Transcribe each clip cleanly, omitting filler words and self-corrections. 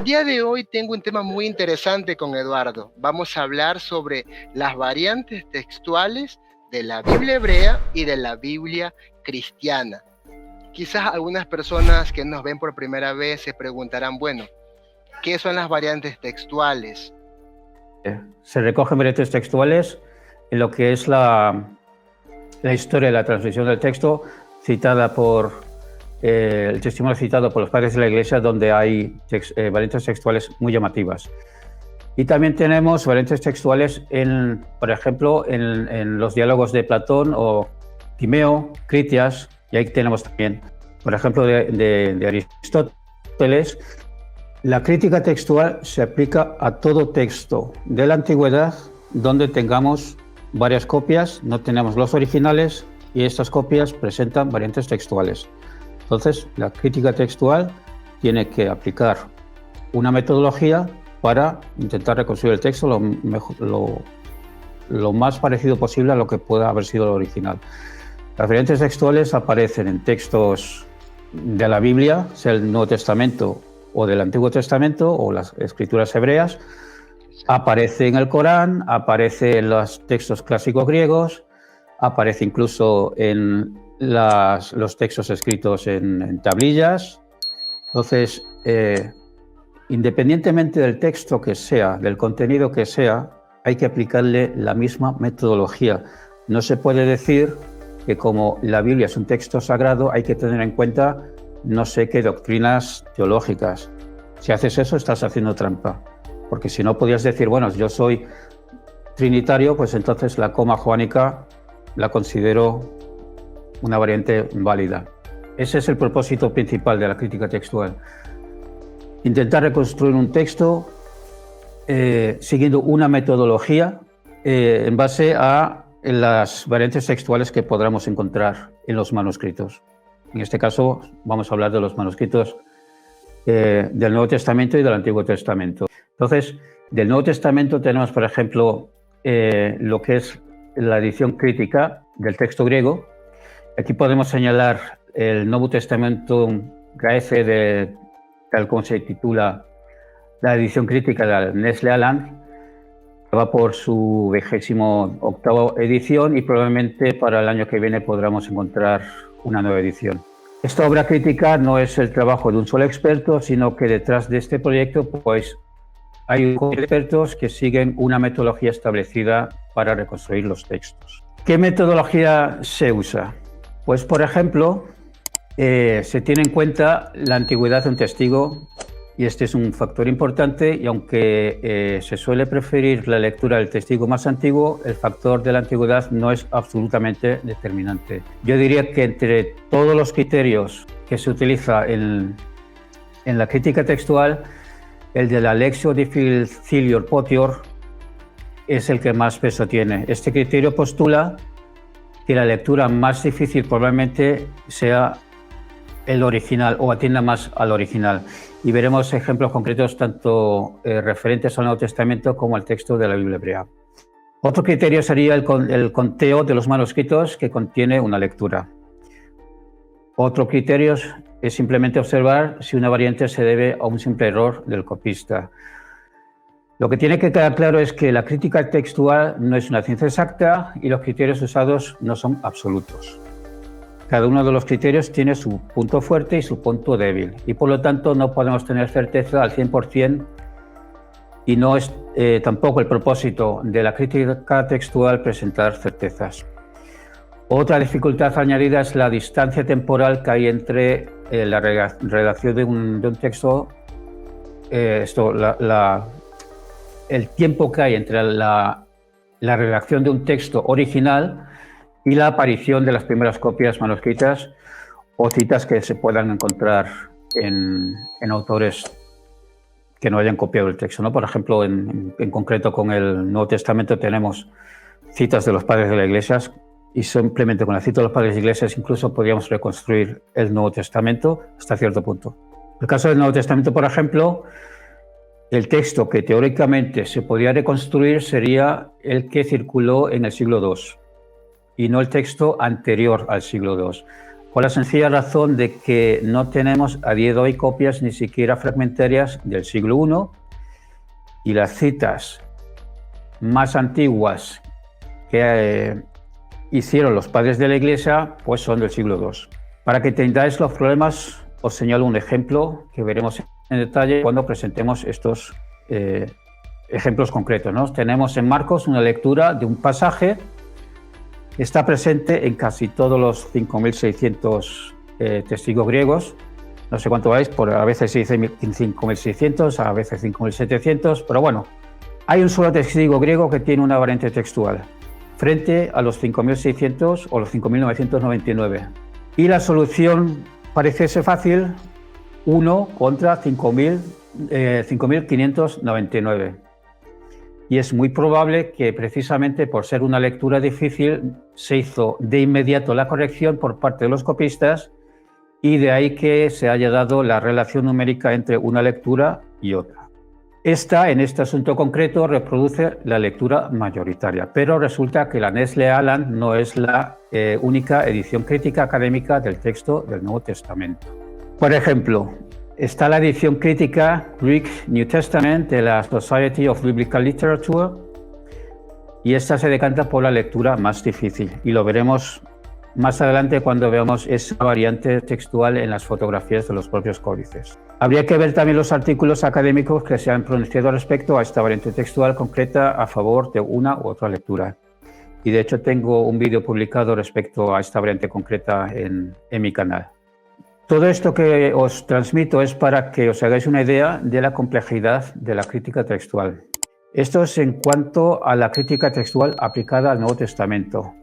día de hoy tengo un tema muy interesante con Eduardo. Vamos a hablar sobre las variantes textuales de la Biblia hebrea y de la Biblia cristiana. Quizás algunas personas que nos ven por primera vez se preguntarán, bueno, ¿qué son las variantes textuales? Se recogen variantes textuales en lo que es la historia de la transmisión del texto citada por el testimonio citado por los padres de la Iglesia, donde hay variantes textuales muy llamativas. Y también tenemos variantes textuales, por ejemplo, en los diálogos de Platón o Timeo, Critias, y ahí tenemos también, por ejemplo, de Aristóteles. La crítica textual se aplica a todo texto de la antigüedad donde tengamos varias copias, no tenemos los originales, y estas copias presentan variantes textuales. Entonces, la crítica textual tiene que aplicar una metodología para intentar reconstruir el texto lo más parecido posible a lo que pueda haber sido el original. Las variantes textuales aparecen en textos de la Biblia, sea el Nuevo Testamento o del Antiguo Testamento o las escrituras hebreas, aparece en el Corán, aparece en los textos clásicos griegos, aparece incluso en los textos escritos en tablillas. Entonces, independientemente del texto que sea, del contenido que sea, hay que aplicarle la misma metodología. No se puede decir que como la Biblia es un texto sagrado, hay que tener en cuenta no sé qué doctrinas teológicas. Si haces eso, estás haciendo trampa. Porque si no podías decir, bueno, yo soy trinitario, pues entonces la coma joánica la considero una variante válida. Ese es el propósito principal de la crítica textual. Intentar reconstruir un texto siguiendo una metodología en base a las variantes textuales que podamos encontrar en los manuscritos. En este caso vamos a hablar de los manuscritos del Nuevo Testamento y del Antiguo Testamento. Entonces, del Nuevo Testamento tenemos, por ejemplo, lo que es la edición crítica del texto griego. Aquí podemos señalar el Nuevo Testamentum Graece, tal como se titula la edición crítica de Nestle Aland, que va por su 28ª edición y probablemente para el año que viene podremos encontrar una nueva edición. Esta obra crítica no es el trabajo de un solo experto, sino que detrás de este proyecto pues, hay expertos que siguen una metodología establecida para reconstruir los textos. ¿Qué metodología se usa? Pues, por ejemplo, se tiene en cuenta la antigüedad de un testigo, y este es un factor importante, y aunque se suele preferir la lectura del testigo más antiguo, el factor de la antigüedad no es absolutamente determinante. Yo diría que entre todos los criterios que se utiliza en la crítica textual, el de la Lectio Difficilior Potior es el que más peso tiene. Este criterio postula que la lectura más difícil probablemente sea el original o atienda más al original. Y veremos ejemplos concretos tanto referentes al Nuevo Testamento como al texto de la Biblia hebrea. Otro criterio sería el conteo de los manuscritos que contiene una lectura. Otro criterio es simplemente observar si una variante se debe a un simple error del copista. Lo que tiene que quedar claro es que la crítica textual no es una ciencia exacta y los criterios usados no son absolutos. Cada uno de los criterios tiene su punto fuerte y su punto débil y por lo tanto no podemos tener certeza al 100% y no es tampoco el propósito de la crítica textual presentar certezas. Otra dificultad añadida es la distancia temporal que hay entre la redacción de un texto, el tiempo que hay entre la redacción de un texto original y la aparición de las primeras copias manuscritas o citas que se puedan encontrar en autores que no hayan copiado el texto, ¿no? Por ejemplo, en concreto con el Nuevo Testamento tenemos citas de los padres de la Iglesia y simplemente con la cita de los padres de la Iglesia incluso podríamos reconstruir el Nuevo Testamento hasta cierto punto. En el caso del Nuevo Testamento, por ejemplo, el texto que teóricamente se podría reconstruir sería el que circuló en el siglo II y no el texto anterior al siglo II. por la sencilla razón de que no tenemos a día de hoy copias ni siquiera fragmentarias del siglo I, y las citas más antiguas que hicieron los padres de la Iglesia pues son del siglo II. Para que entendáis los problemas, os señalo un ejemplo que veremos en detalle cuando presentemos estos ejemplos concretos, ¿no? Tenemos en Marcos una lectura de un pasaje que está presente en casi todos los 5.600 testigos griegos. No sé cuánto vais, a veces se dice 5.600, a veces 5.700, pero bueno, hay un solo testigo griego que tiene una variante textual frente a los 5.600 o los 5.999. Y la solución pareciese fácil, 1 contra 5.599. Y es muy probable que precisamente por ser una lectura difícil se hizo de inmediato la corrección por parte de los copistas y de ahí que se haya dado la relación numérica entre una lectura y otra. Esta, en este asunto concreto, reproduce la lectura mayoritaria, pero resulta que la Nestle Aland no es la única edición crítica académica del texto del Nuevo Testamento. Por ejemplo, está la edición crítica Greek New Testament de la Society of Biblical Literature y esta se decanta por la lectura más difícil y lo veremos más adelante cuando veamos esa variante textual en las fotografías de los propios códices. Habría que ver también los artículos académicos que se han pronunciado respecto a esta variante textual concreta a favor de una u otra lectura. Y de hecho tengo un vídeo publicado respecto a esta variante concreta en mi canal. Todo esto que os transmito es para que os hagáis una idea de la complejidad de la crítica textual. Esto es en cuanto a la crítica textual aplicada al Nuevo Testamento.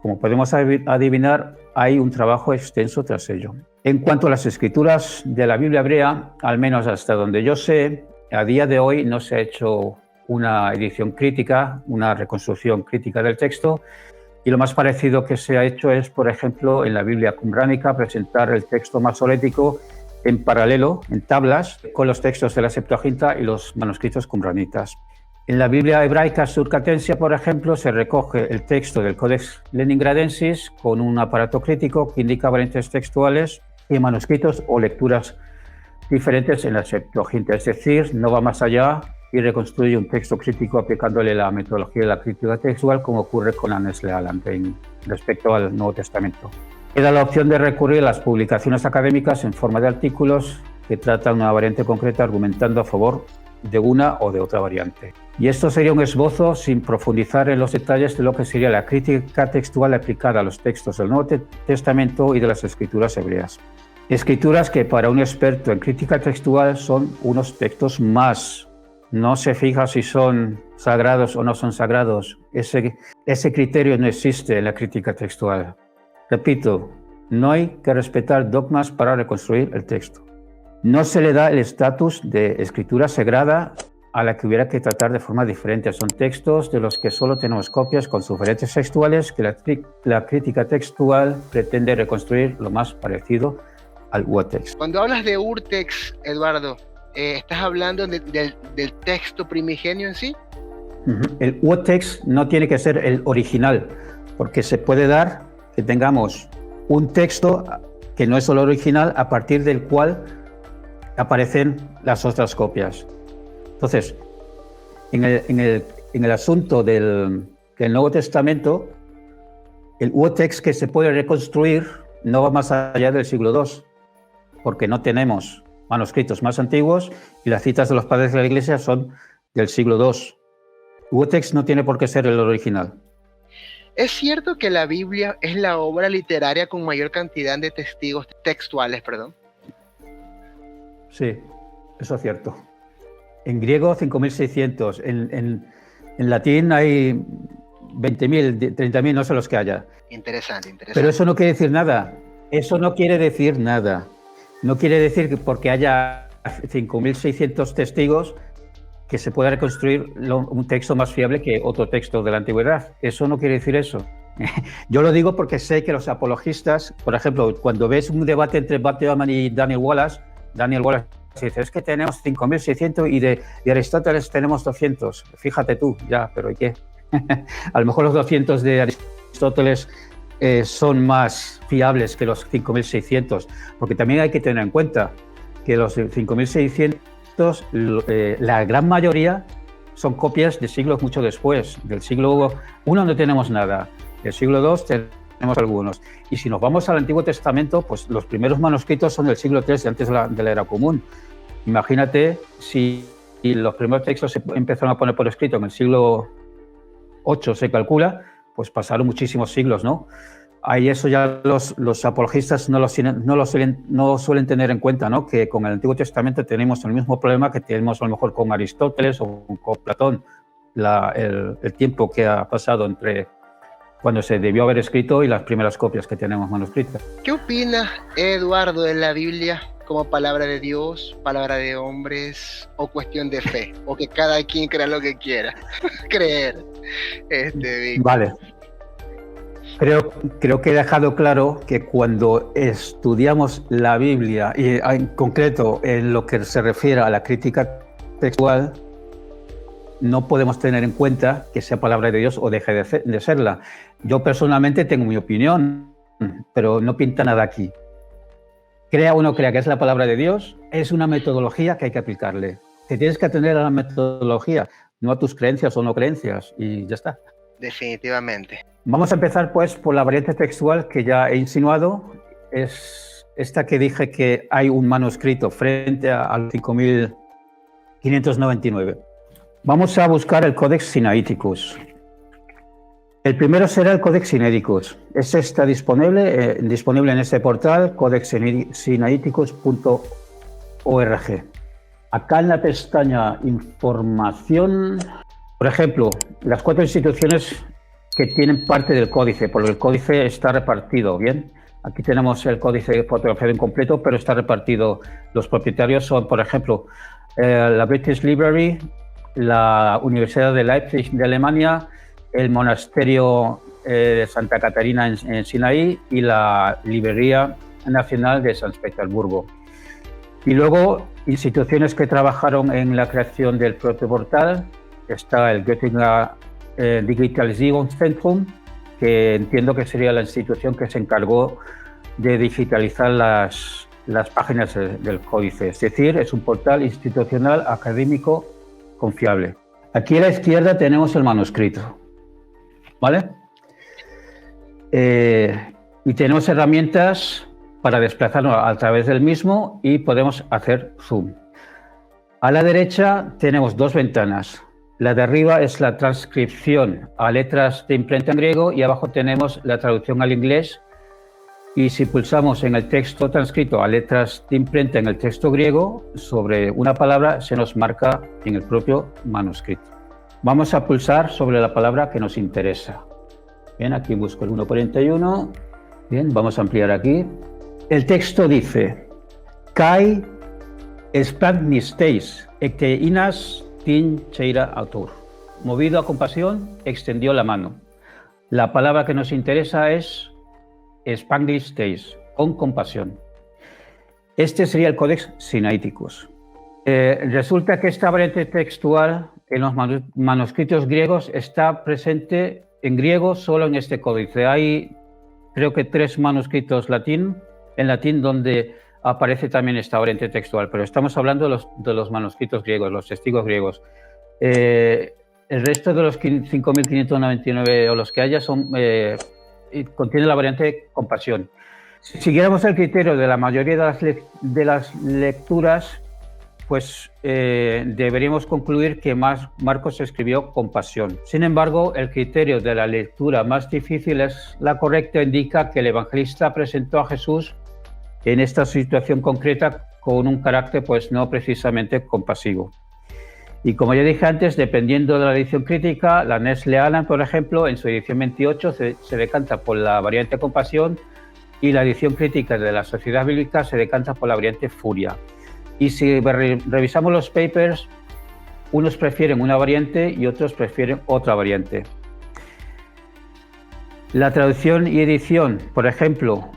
Como podemos adivinar, hay un trabajo extenso tras ello. En cuanto a las escrituras de la Biblia hebrea, al menos hasta donde yo sé, a día de hoy no se ha hecho una edición crítica, una reconstrucción crítica del texto, y lo más parecido que se ha hecho es, por ejemplo, en la Biblia qumránica, presentar el texto masorético en paralelo, en tablas, con los textos de la Septuaginta y los manuscritos qumranitas. En la Biblia hebraica surcatensia, por ejemplo, se recoge el texto del Codex Leningradensis con un aparato crítico que indica variantes textuales y manuscritos o lecturas diferentes en la Septuaginta, es decir, no va más allá y reconstruye un texto crítico aplicándole la metodología de la crítica textual, como ocurre con la Nestle Aland respecto al Nuevo Testamento. Queda la opción de recurrir a las publicaciones académicas en forma de artículos que tratan una variante concreta argumentando a favor de una o de otra variante. Y esto sería un esbozo sin profundizar en los detalles de lo que sería la crítica textual aplicada a los textos del Nuevo Testamento y de las escrituras hebreas. Escrituras que para un experto en crítica textual son unos textos más. No se fija si son sagrados o no son sagrados. Ese criterio no existe en la crítica textual. Repito, no hay que respetar dogmas para reconstruir el texto. No se le da el estatus de escritura sagrada a la que hubiera que tratar de forma diferente. Son textos de los que solo tenemos copias con sugerencias textuales que la crítica textual pretende reconstruir lo más parecido al urtext. Cuando hablas de urtext, Eduardo, ¿estás hablando del texto primigenio en sí? El urtext no tiene que ser el original, porque se puede dar que tengamos un texto que no es el original a partir del cual aparecen las otras copias. Entonces, en el asunto del Nuevo Testamento, el urtext que se puede reconstruir no va más allá del siglo II, porque no tenemos manuscritos más antiguos y las citas de los padres de la Iglesia son del siglo II. Urtext no tiene por qué ser el original. ¿Es cierto que la Biblia es la obra literaria con mayor cantidad de testigos textuales, perdón? Sí, eso es cierto. En griego, 5.600. En latín hay 20.000, 30.000, no sé los que haya. Interesante. Pero eso no quiere decir nada. Eso no quiere decir nada. No quiere decir que porque haya 5.600 testigos que se pueda reconstruir un texto más fiable que otro texto de la antigüedad. Eso no quiere decir eso. Yo lo digo porque sé que los apologistas, por ejemplo, cuando ves un debate entre Bart Ehrman y Daniel Wallace dice, es que tenemos 5.600 y de Aristóteles tenemos 200. Fíjate tú, ya, pero ¿y qué? A lo mejor los 200 de Aristóteles son más fiables que los 5.600, porque también hay que tener en cuenta que los 5.600, la gran mayoría son copias de siglos mucho después. Del siglo I no tenemos nada, del siglo II tenemos algunos. Y si nos vamos al Antiguo Testamento, pues los primeros manuscritos son del siglo III, antes de la Era Común. Imagínate si los primeros textos se empezaron a poner por escrito en el siglo VIII, se calcula, pues pasaron muchísimos siglos, ¿no? Ahí eso ya los apologistas no suelen tener en cuenta, ¿no? Que con el Antiguo Testamento tenemos el mismo problema que tenemos a lo mejor con Aristóteles o con Platón, el tiempo que ha pasado entre cuando se debió haber escrito y las primeras copias que tenemos manuscritas. ¿Qué opina Eduardo de la Biblia como palabra de Dios, palabra de hombres o cuestión de fe? O que cada quien crea lo que quiera creer. Vale. Creo que he dejado claro que cuando estudiamos la Biblia, y en concreto en lo que se refiere a la crítica textual, no podemos tener en cuenta que sea palabra de Dios o deje de serla. Yo personalmente tengo mi opinión, pero no pinta nada aquí. Crea o no crea que es la palabra de Dios, es una metodología que hay que aplicarle. Te tienes que atender a la metodología, no a tus creencias o no creencias, y ya está. Definitivamente. Vamos a empezar pues por la variante textual que ya he insinuado. Es esta que dije que hay un manuscrito frente al 5599. Vamos a buscar el Codex Sinaiticus. El primero será el Codex Sinaiticus. Este está disponible en este portal, codexsinaiticus.org. Acá en la pestaña Información, por ejemplo, las 4 instituciones que tienen parte del códice, porque el códice está repartido, ¿bien? Aquí tenemos el códice fotografiado incompleto, pero está repartido. Los propietarios son, por ejemplo, la British Library, la Universidad de Leipzig de Alemania, el Monasterio de Santa Catarina en Sinaí y la Librería Nacional de San Petersburgo. Y luego, instituciones que trabajaron en la creación del propio portal, está el Göttinger Digitalisierungszentrum, que entiendo que sería la institución que se encargó de digitalizar las páginas del códice. Es decir, es un portal institucional académico confiable. Aquí a la izquierda tenemos el manuscrito, ¿vale? Y tenemos herramientas para desplazarnos a través del mismo y podemos hacer zoom. A la derecha tenemos 2 ventanas. La de arriba es la transcripción a letras de imprenta en griego y abajo tenemos la traducción al inglés. Y si pulsamos en el texto transcrito a letras de imprenta en el texto griego sobre una palabra, se nos marca en el propio manuscrito. Vamos a pulsar sobre la palabra que nos interesa. Bien, aquí busco el 141. Bien, vamos a ampliar aquí. El texto dice: Kai splanmisteis ecteinas tin cheira autor. Movido a compasión, extendió la mano. La palabra que nos interesa es Spanglish, con compasión. Este sería el Codex Sinaiticus. Resulta que esta variante textual en los manuscritos griegos está presente en griego solo en este códice. Hay, creo que 3 manuscritos en latín donde aparece también esta variante textual, pero estamos hablando de los manuscritos griegos, los testigos griegos. El resto de los 5.599 o los que haya contiene la variante compasión. Si siguiéramos el criterio de la mayoría de las lecturas, pues deberíamos concluir que Marcos escribió compasión. Sin embargo, el criterio de la lectura más difícil es la correcta, indica que el evangelista presentó a Jesús en esta situación concreta con un carácter pues no precisamente compasivo. Y como ya dije antes, dependiendo de la edición crítica, la Nestle Aland, por ejemplo, en su edición 28 se decanta por la variante compasión y la edición crítica de la Sociedad Bíblica se decanta por la variante furia. Y si revisamos los papers, unos prefieren una variante y otros prefieren otra variante. La traducción y edición, por ejemplo,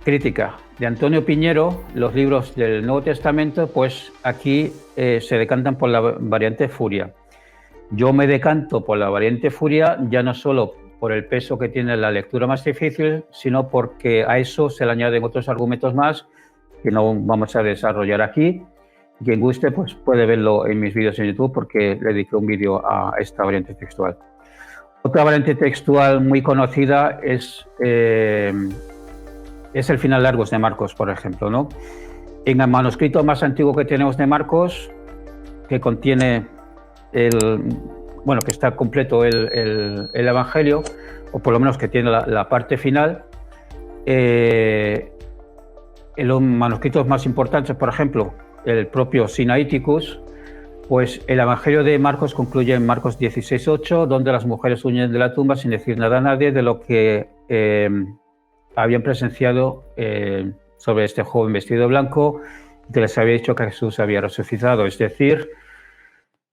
crítica de Antonio Piñero, los libros del Nuevo Testamento, pues aquí se decantan por la variante furia. Yo me decanto por la variante furia ya no solo por el peso que tiene la lectura más difícil, sino porque a eso se le añaden otros argumentos más que no vamos a desarrollar aquí. Quien guste, pues puede verlo en mis vídeos en YouTube, porque le dediqué un vídeo a esta variante textual. Otra variante textual muy conocida es el final largos de Marcos, por ejemplo, ¿no? En el manuscrito más antiguo que tenemos de Marcos, que contiene que está completo el Evangelio, o por lo menos que tiene la parte final, en los manuscritos más importantes, por ejemplo, el propio Sinaiticus, pues el Evangelio de Marcos concluye en Marcos 16:8, donde las mujeres huyen de la tumba sin decir nada a nadie de lo que habían presenciado sobre este joven vestido de blanco, que les había dicho que Jesús había resucitado. Es decir,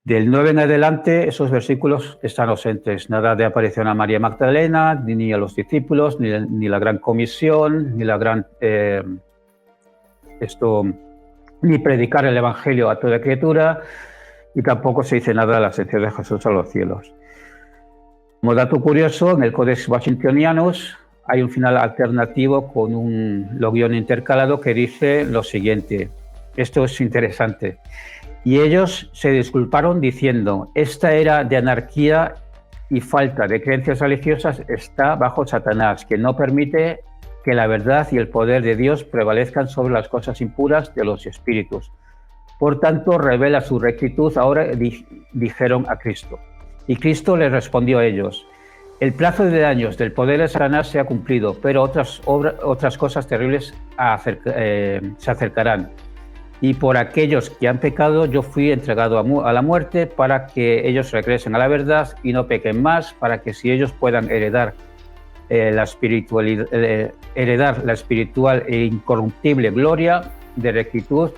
del 9 en adelante, esos versículos están ausentes. Nada de aparición a María Magdalena, ni a los discípulos, ni la gran comisión, ni la gran ni predicar el Evangelio a toda criatura, y tampoco se dice nada de la ascensión de Jesús a los cielos. Como dato curioso, en el Codex Washingtonianus hay un final alternativo con un logión intercalado que dice lo siguiente. Esto es interesante. Y ellos se disculparon diciendo: esta era de anarquía y falta de creencias religiosas está bajo Satanás, que no permite que la verdad y el poder de Dios prevalezcan sobre las cosas impuras de los espíritus. Por tanto, revela su rectitud ahora, dijeron a Cristo. Y Cristo les respondió a ellos: el plazo de años del poder de Satanás se ha cumplido, pero otras cosas terribles se acercarán. Y por aquellos que han pecado, yo fui entregado a la muerte para que ellos regresen a la verdad y no pequen más, para que si ellos puedan heredar la espiritual e incorruptible gloria de rectitud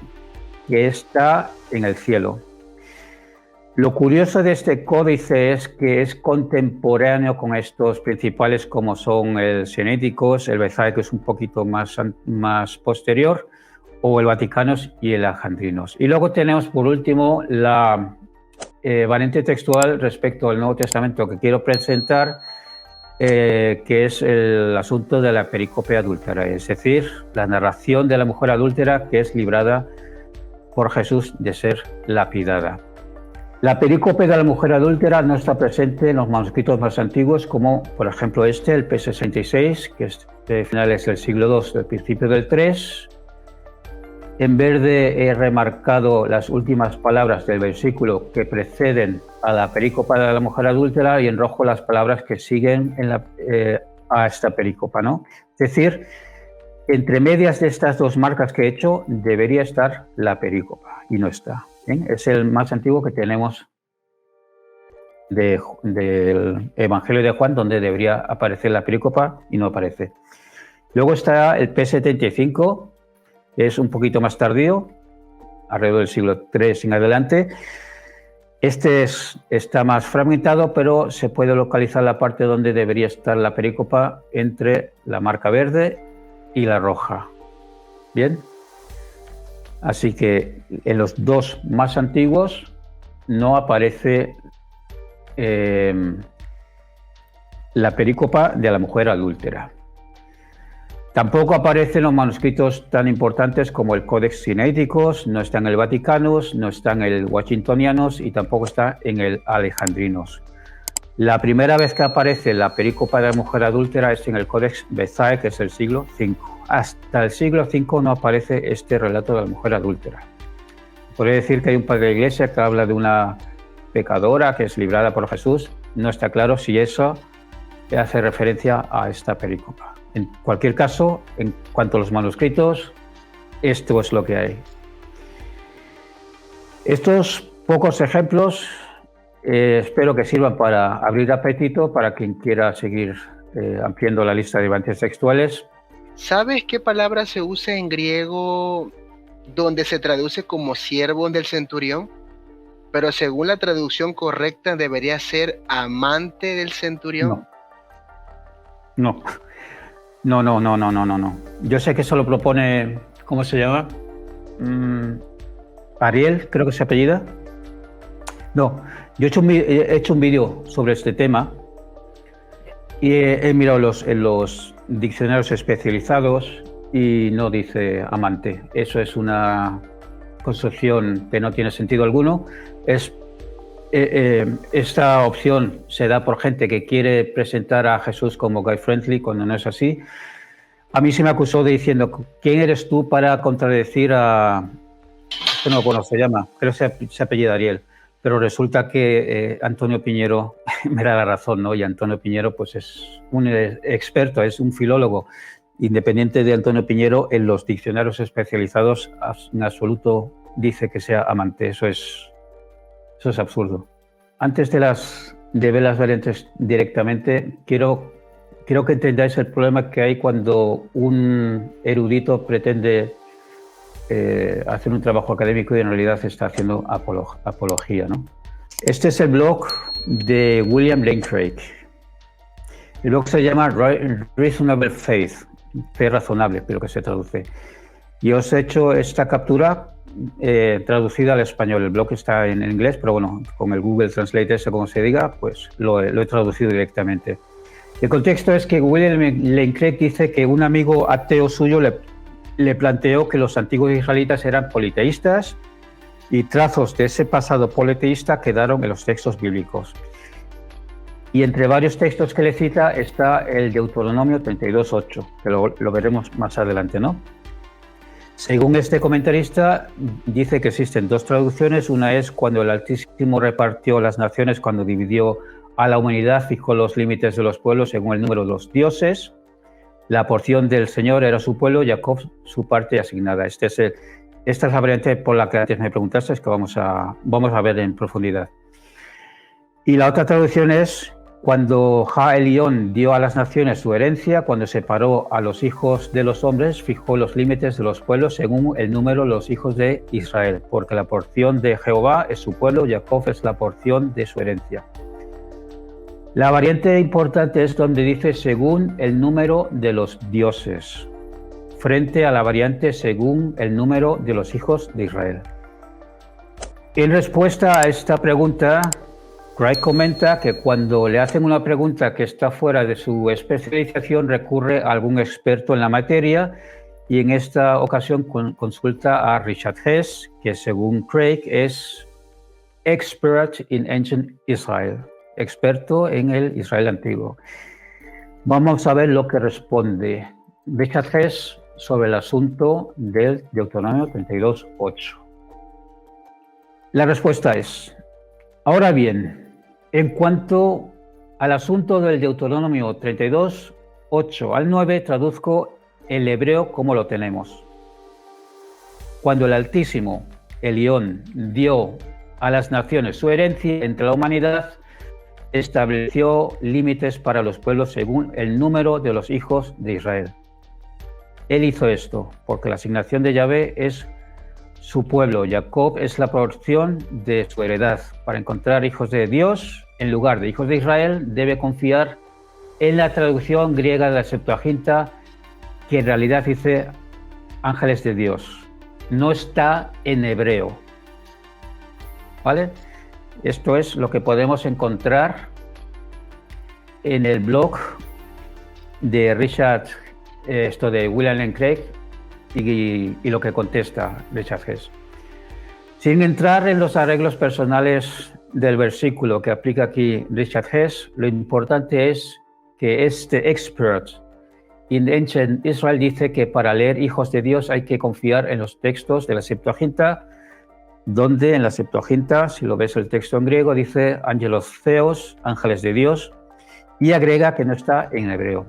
que está en el cielo. Lo curioso de este códice es que es contemporáneo con estos principales, como son el Sinaiticus, el Bezae, que es un poquito más posterior, o el Vaticanus y el Alejandrinus. Y luego tenemos, por último, la variante textual respecto al Nuevo Testamento que quiero presentar, que es el asunto de la perícope adúltera, es decir, la narración de la mujer adúltera que es librada por Jesús de ser lapidada. La perícope de la mujer adúltera no está presente en los manuscritos más antiguos, como por ejemplo el P66, que es de finales del siglo II, del principio del III. En verde he remarcado las últimas palabras del versículo que preceden a la perícopa de la mujer adúltera, y en rojo las palabras que siguen a esta perícopa, ¿no? Es decir, entre medias de estas dos marcas que he hecho debería estar la perícopa, y no está. ¿Bien? Es el más antiguo que tenemos del Evangelio de Juan, donde debería aparecer la perícopa y no aparece. Luego está el P75, que es un poquito más tardío, alrededor del siglo III en adelante. Este está más fragmentado, pero se puede localizar la parte donde debería estar la perícopa entre la marca verde y la roja. Bien. Así que en los dos más antiguos no aparece la perícopa de la mujer adúltera. Tampoco aparecen los manuscritos tan importantes como el Codex Sinaiticus, no está en el Vaticanus, no está en el Washingtonianus y tampoco está en el Alejandrinus. La primera vez que aparece la perícopa de la mujer adúltera es en el Codex Bezae, que es el siglo V. Hasta el siglo V no aparece este relato de la mujer adúltera. Podría decir que hay un padre de la Iglesia que habla de una pecadora que es librada por Jesús. No está claro si eso hace referencia a esta perícopa. En cualquier caso, en cuanto a los manuscritos, esto es lo que hay. Estos pocos ejemplos espero que sirvan para abrir apetito para quien quiera seguir ampliando la lista de variantes textuales. ¿Sabes qué palabra se usa en griego donde se traduce como siervo del centurión? Pero según la traducción correcta debería ser amante del centurión. No. Yo sé que eso lo propone, ¿cómo se llama? Ariel, creo que se apellida. No, yo he hecho un vídeo sobre este tema Y he mirado en los diccionarios especializados y no dice amante. Eso es una construcción que no tiene sentido alguno. Esta opción se da por gente que quiere presentar a Jesús como guy friendly cuando no es así. A mí se me acusó de diciendo, ¿quién eres tú para contradecir a... No sé cómo se llama, creo que se apellida Ariel, pero resulta que Antonio Piñero me da la razón, ¿no? Y Antonio Piñero pues es un experto, es un filólogo. Independiente de Antonio Piñero, en los diccionarios especializados en absoluto dice que sea amante. Eso es absurdo. Antes de ver las variantes directamente, quiero que entendáis el problema que hay cuando un erudito pretende hacer un trabajo académico y en realidad está haciendo apología, ¿no? Este es el blog de William Lane Craig. El blog se llama Reasonable Faith, fe razonable, pero que se traduce. Y os he hecho esta captura traducida al español. El blog está en inglés, pero bueno, con el Google Translate, como se diga, pues lo he traducido directamente. El contexto es que William Lane Craig dice que un amigo ateo suyo le planteó que los antiguos israelitas eran politeístas y trazos de ese pasado politeísta quedaron en los textos bíblicos. Y entre varios textos que le cita está el Deuteronomio 32:8, que lo veremos más adelante, ¿no? Según este comentarista, dice que existen dos traducciones. Una es cuando el Altísimo repartió las naciones, cuando dividió a la humanidad, fijó los límites de los pueblos según el número de los dioses. La porción del Señor era su pueblo, Jacob su parte asignada. Esta es la variante por la que antes me preguntaste, es que vamos a ver en profundidad. Y la otra traducción es cuando Ja Elión dio a las naciones su herencia, cuando separó a los hijos de los hombres, fijó los límites de los pueblos según el número de los hijos de Israel, porque la porción de Jehová es su pueblo, Jacob es la porción de su herencia. La variante importante es donde dice según el número de los dioses, frente a la variante según el número de los hijos de Israel. En respuesta a esta pregunta, Craig comenta que cuando le hacen una pregunta que está fuera de su especialización, recurre a algún experto en la materia y en esta ocasión consulta a Richard Hess, que según Craig es expert in ancient Israel, experto en el Israel antiguo. Vamos a ver lo que responde Richard Hess sobre el asunto del Deuteronomio 32:8. La respuesta es, ahora bien, en cuanto al asunto del Deuteronomio 32:8 al 9, traduzco el hebreo como lo tenemos. Cuando el Altísimo, Elión, dio a las naciones su herencia entre la humanidad, estableció límites para los pueblos según el número de los hijos de Israel. Él hizo esto porque la asignación de Yahvé es su pueblo, Jacob es la porción de su heredad. Para encontrar hijos de Dios, en lugar de hijos de Israel, debe confiar en la traducción griega de la Septuaginta, que en realidad dice ángeles de Dios. No está en hebreo. ¿Vale? Esto es lo que podemos encontrar en el blog de de William Lane Craig y lo que contesta Richard Hess. Sin entrar en los arreglos personales del versículo que aplica aquí Richard Hess, lo importante es que este expert in ancient Israel dice que para leer hijos de Dios hay que confiar en los textos de la Septuaginta, donde en la Septuaginta, si lo ves el texto en griego, dice ángelos theos, ángeles de Dios, y agrega que no está en hebreo.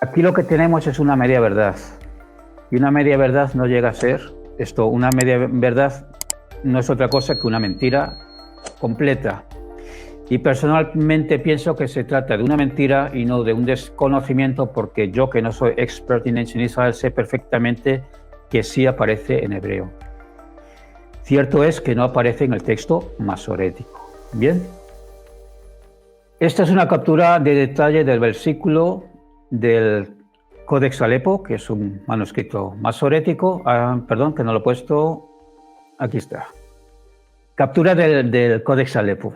Aquí lo que tenemos es una media verdad, y una media verdad no llega a ser esto, una media verdad no es otra cosa que una mentira completa. Y personalmente pienso que se trata de una mentira y no de un desconocimiento, porque yo, que no soy expert in ancient Israel, sé perfectamente que sí aparece en hebreo. Cierto es que no aparece en el texto masorético. Bien. Esta es una captura de detalle del versículo del Codex Alepo, que es un manuscrito masorético. Perdón, que no lo he puesto. Aquí está. Captura del Codex Alepo.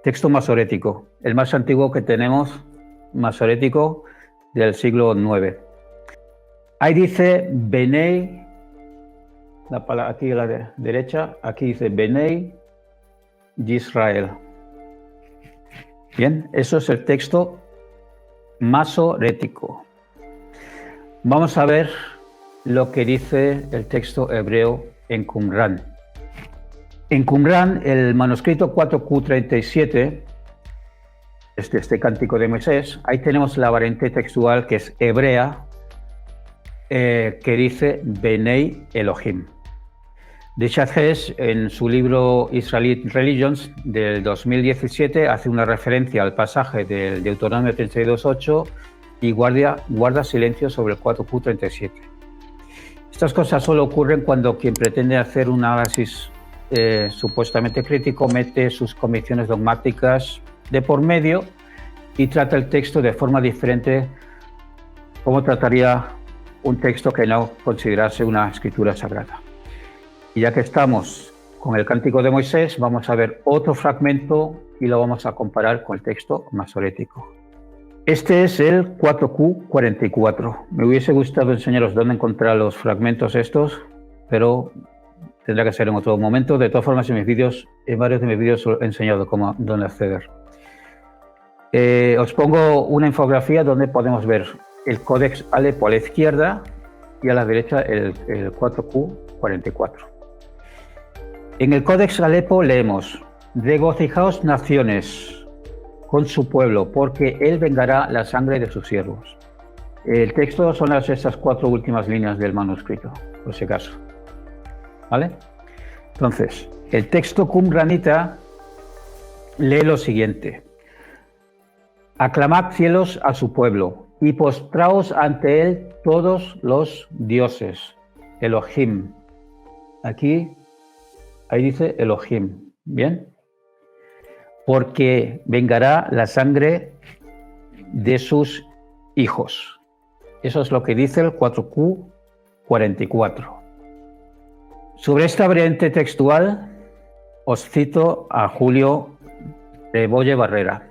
Texto masorético, el más antiguo que tenemos, masorético del siglo IX. Ahí dice Benei, aquí a la derecha, aquí dice Benei Yisrael. Bien, eso es el texto masorético. Vamos a ver lo que dice el texto hebreo en Qumran. En Qumran, el manuscrito 4Q37, este cántico de Moisés, ahí tenemos la variante textual que es hebrea, que dice Benei Elohim. Richard Hess, en su libro Israelite Religions del 2017, hace una referencia al pasaje del Deuteronomio 32:8 y guarda silencio sobre el 4Q37. Estas cosas solo ocurren cuando quien pretende hacer un análisis supuestamente crítico mete sus convicciones dogmáticas de por medio y trata el texto de forma diferente, como trataría un texto que no considerase una escritura sagrada. Y ya que estamos con el Cántico de Moisés, vamos a ver otro fragmento y lo vamos a comparar con el texto masorético. Este es el 4Q44. Me hubiese gustado enseñaros dónde encontrar los fragmentos estos, pero tendrá que ser en otro momento. De todas formas, en varios de mis vídeos he enseñado dónde acceder. Os pongo una infografía donde podemos ver el Codex Alepo a la izquierda y a la derecha el 4Q44. En el Codex Alepo leemos: regocijaos naciones con su pueblo, porque él vengará la sangre de sus siervos. El texto son estas 4 últimas líneas del manuscrito, por si acaso. ¿Vale? Entonces, el texto qumranita lee lo siguiente: aclamad cielos a su pueblo y postraos ante él todos los dioses. Elohim. Ahí dice Elohim. ¿Bien? Porque vengará la sangre de sus hijos. Eso es lo que dice el 4Q44. Sobre esta variante textual os cito a Julio de Bolle Barrera.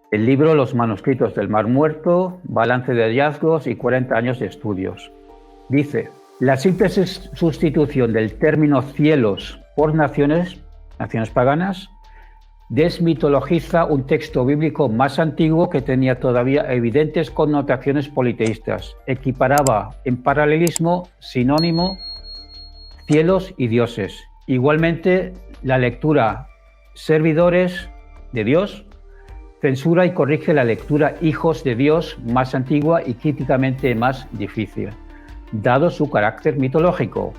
El libro Los manuscritos del Mar Muerto, balance de hallazgos y 40 años de estudios. Dice: la simple sustitución del término cielos por naciones paganas, desmitologiza un texto bíblico más antiguo que tenía todavía evidentes connotaciones politeístas. Equiparaba en paralelismo sinónimo cielos y dioses. Igualmente, la lectura servidores de Dios censura y corrige la lectura hijos de Dios más antigua y críticamente más difícil, dado su carácter mitológico.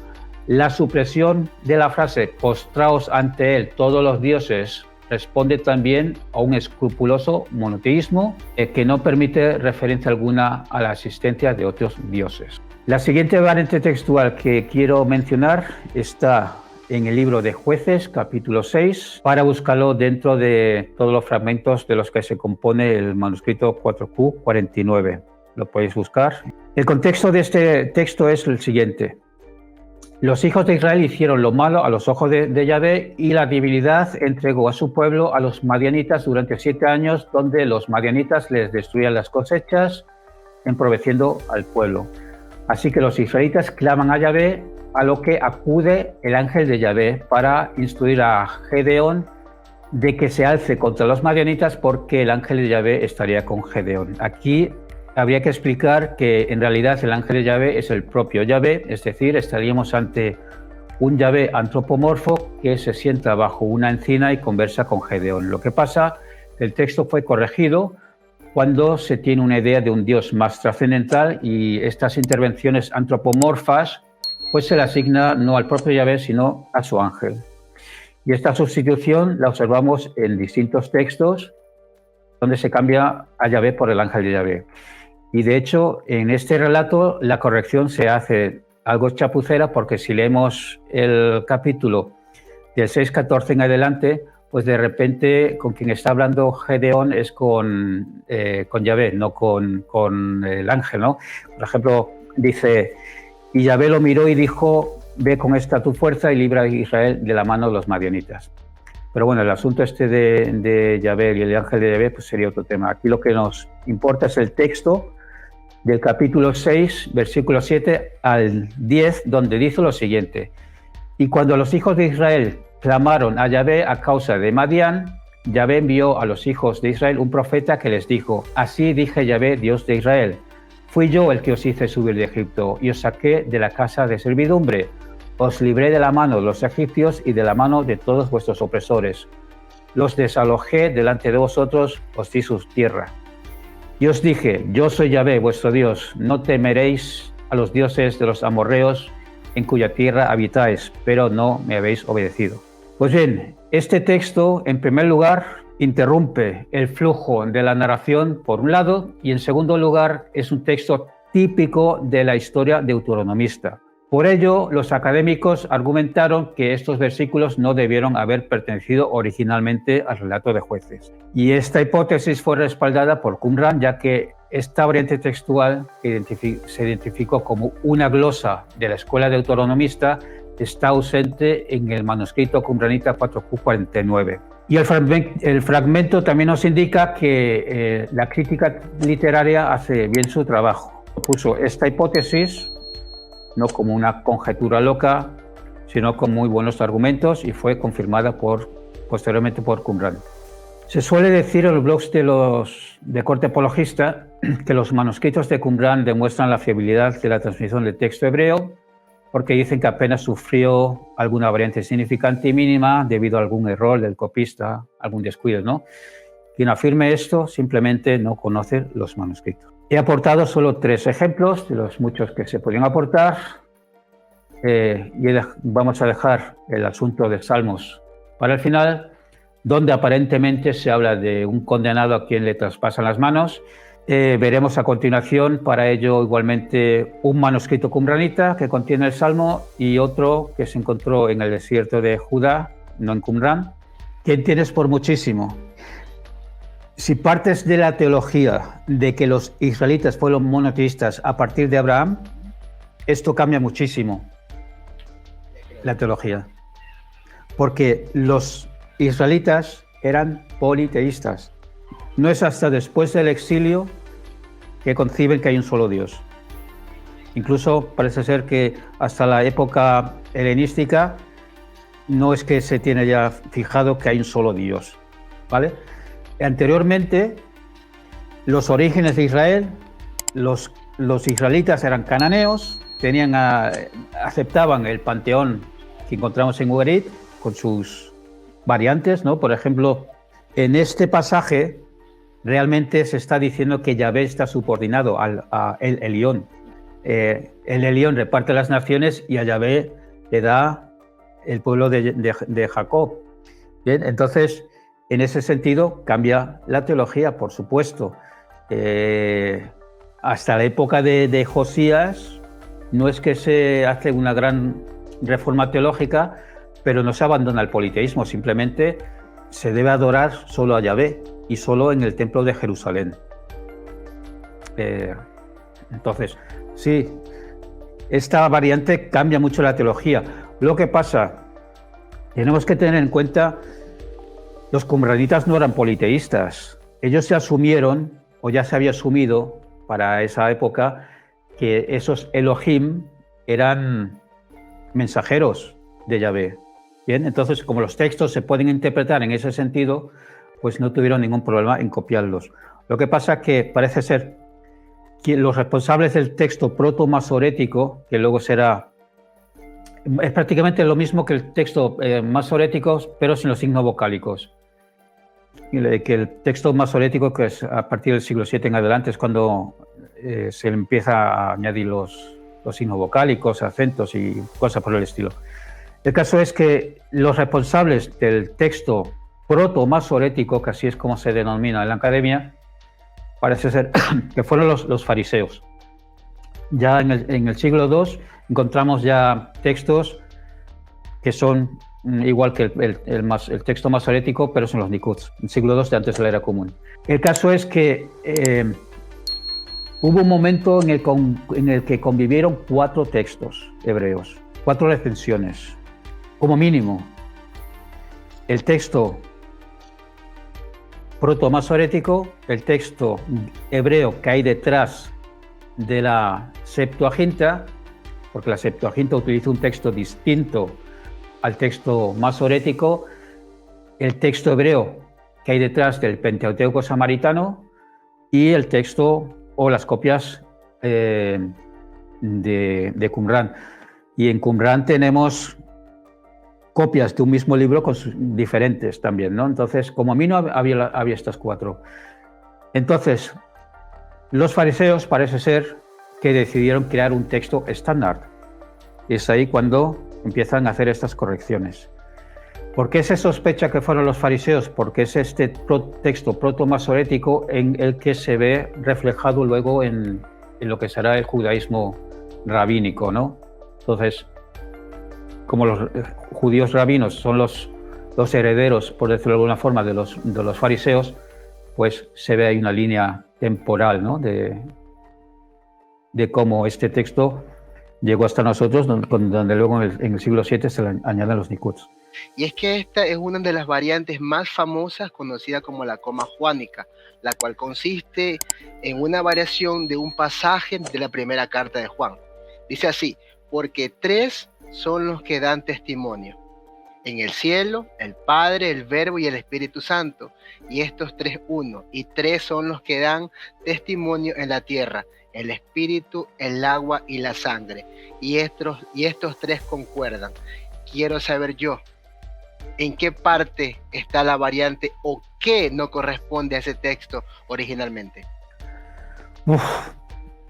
La supresión de la frase postraos ante él todos los dioses responde también a un escrupuloso monoteísmo que no permite referencia alguna a la existencia de otros dioses. La siguiente variante textual que quiero mencionar está en el libro de Jueces, capítulo 6, para buscarlo dentro de todos los fragmentos de los que se compone el manuscrito 4Q49. Lo podéis buscar. El contexto de este texto es el siguiente: los hijos de Israel hicieron lo malo a los ojos de Yahvé, y la debilidad entregó a su pueblo a los madianitas durante 7 años, donde los madianitas les destruían las cosechas, emproveciendo al pueblo. Así que los israelitas claman a Yahvé, a lo que acude el ángel de Yahvé para instruir a Gedeón de que se alce contra los madianitas, porque el ángel de Yahvé estaría con Gedeón. Aquí habría que explicar que en realidad el ángel de Yahvé es el propio Yahvé, es decir, estaríamos ante un Yahvé antropomorfo que se sienta bajo una encina y conversa con Gedeón. Lo que pasa, el texto fue corregido cuando se tiene una idea de un Dios más trascendental, y estas intervenciones antropomorfas pues se le asigna no al propio Yahvé, sino a su ángel. Y esta sustitución la observamos en distintos textos donde se cambia a Yahvé por el ángel de Yahvé. Y de hecho, en este relato la corrección se hace algo chapucera, porque si leemos el capítulo del 6:14 en adelante, pues de repente con quien está hablando Gedeón es con Yahvé, no con el ángel, ¿no? Por ejemplo, dice: y Yahvé lo miró y dijo: ve con esta tu fuerza y libra a Israel de la mano de los madianitas. Pero bueno, el asunto este de Yahvé y el ángel de Yahvé pues sería otro tema. Aquí lo que nos importa es el texto del capítulo 6, versículo 7 al 10, donde dice lo siguiente: y cuando los hijos de Israel clamaron a Yahvé a causa de Madián, Yahvé envió a los hijos de Israel un profeta que les dijo: así dije Yahvé, Dios de Israel, fui yo el que os hice subir de Egipto y os saqué de la casa de servidumbre. Os libré de la mano de los egipcios y de la mano de todos vuestros opresores. Los desalojé delante de vosotros, os di su tierra. Y os dije: yo soy Yahvé, vuestro Dios, no temeréis a los dioses de los amorreos en cuya tierra habitáis, pero no me habéis obedecido. Pues bien, este texto, en primer lugar, interrumpe el flujo de la narración, por un lado, y en segundo lugar, es un texto típico de la historia deuteronomista. Por ello, los académicos argumentaron que estos versículos no debieron haber pertenecido originalmente al relato de Jueces. Y esta hipótesis fue respaldada por Qumran, ya que esta variante textual, que se identificó como una glosa de la escuela deuteronomista, está ausente en el manuscrito qumranita 4Q49. Y el fragmento también nos indica que la crítica literaria hace bien su trabajo. Puso esta hipótesis no como una conjetura loca, sino con muy buenos argumentos, y fue confirmada posteriormente por Qumran. Se suele decir en los blogs de corte apologista que los manuscritos de Qumran demuestran la fiabilidad de la transmisión del texto hebreo, porque dicen que apenas sufrió alguna variante significante y mínima debido a algún error del copista, algún descuido, ¿no? Quien afirme esto simplemente no conoce los manuscritos. He aportado solo 3 ejemplos de los muchos que se podían aportar. Vamos a dejar el asunto de Salmos para el final, donde aparentemente se habla de un condenado a quien le traspasan las manos. Veremos a continuación, para ello igualmente, un manuscrito qumranita que contiene el Salmo y otro que se encontró en el desierto de Judá, no en Qumran. ¿Quién tienes por muchísimo? Si partes de la teología de que los israelitas fueron monoteístas a partir de Abraham, esto cambia muchísimo la teología. Porque los israelitas eran politeístas. No es hasta después del exilio que conciben que hay un solo Dios. Incluso parece ser que hasta la época helenística no es que se tiene ya fijado que hay un solo Dios, ¿vale? Anteriormente, los orígenes de Israel, los israelitas eran cananeos, aceptaban el panteón que encontramos en Ugarit con sus variantes, ¿no? Por ejemplo, en este pasaje realmente se está diciendo que Yahvé está subordinado a El Elión. El Elión reparte las naciones y a Yahvé le da el pueblo de Jacob. Bien, entonces, en ese sentido, cambia la teología, por supuesto. Hasta la época de Josías, no es que se hace una gran reforma teológica, pero no se abandona el politeísmo, simplemente se debe adorar solo a Yahvé y solo en el templo de Jerusalén. Entonces, sí, esta variante cambia mucho la teología. Lo que pasa, tenemos que tener en cuenta, los qumranitas no eran politeístas. Ellos se asumieron, o ya se había asumido para esa época, que esos Elohim eran mensajeros de Yahvé. Bien, entonces, como los textos se pueden interpretar en ese sentido, pues no tuvieron ningún problema en copiarlos. Lo que pasa es que parece ser que los responsables del texto proto-masorético, que luego será, es prácticamente lo mismo que el texto masorético, pero sin los signos vocálicos. Que el texto masorético, que es a partir del siglo VII en adelante, es cuando se empieza a añadir los signos vocálicos, acentos y cosas por el estilo. El caso es que los responsables del texto proto-masorético, que así es como se denomina en la academia, parece ser que fueron los fariseos. Ya en el siglo II encontramos ya textos que son igual que el texto masorético, pero son los Nikuts, el siglo II de antes de la era común. El caso es que hubo un momento en el que convivieron 4 textos hebreos, 4 recensiones, como mínimo. el texto proto-masorético, el texto hebreo que hay detrás de la Septuaginta, porque la Septuaginta utiliza un texto distinto al texto masorético, el texto hebreo que hay detrás del Pentateuco samaritano y el texto o las copias de Qumrán. Y en Qumrán tenemos copias de un mismo libro diferentes también, ¿no? Entonces, como mínimo había estas 4. Entonces, los fariseos parece ser que decidieron crear un texto estándar. Y es ahí cuando empiezan a hacer estas correcciones. ¿Por qué se sospecha que fueron los fariseos? Porque es este texto proto-masorético en el que se ve reflejado luego en lo que será el judaísmo rabínico, ¿no? Entonces, como los judíos rabinos son los herederos, por decirlo de alguna forma, de los fariseos, pues se ve ahí una línea temporal, ¿no? de cómo este texto llegó hasta nosotros, donde luego en el siglo VII se le añaden los nikuts. Y es que esta es una de las variantes más famosas, conocida como la coma juánica, la cual consiste en una variación de un pasaje de la primera carta de Juan. Dice así: porque 3 son los que dan testimonio en el cielo, el Padre, el Verbo y el Espíritu Santo, y estos 3 uno, y 3 son los que dan testimonio en la tierra, el Espíritu, el agua y la sangre, y estos 3 concuerdan. Quiero saber yo, ¿en qué parte está la variante o qué no corresponde a ese texto originalmente?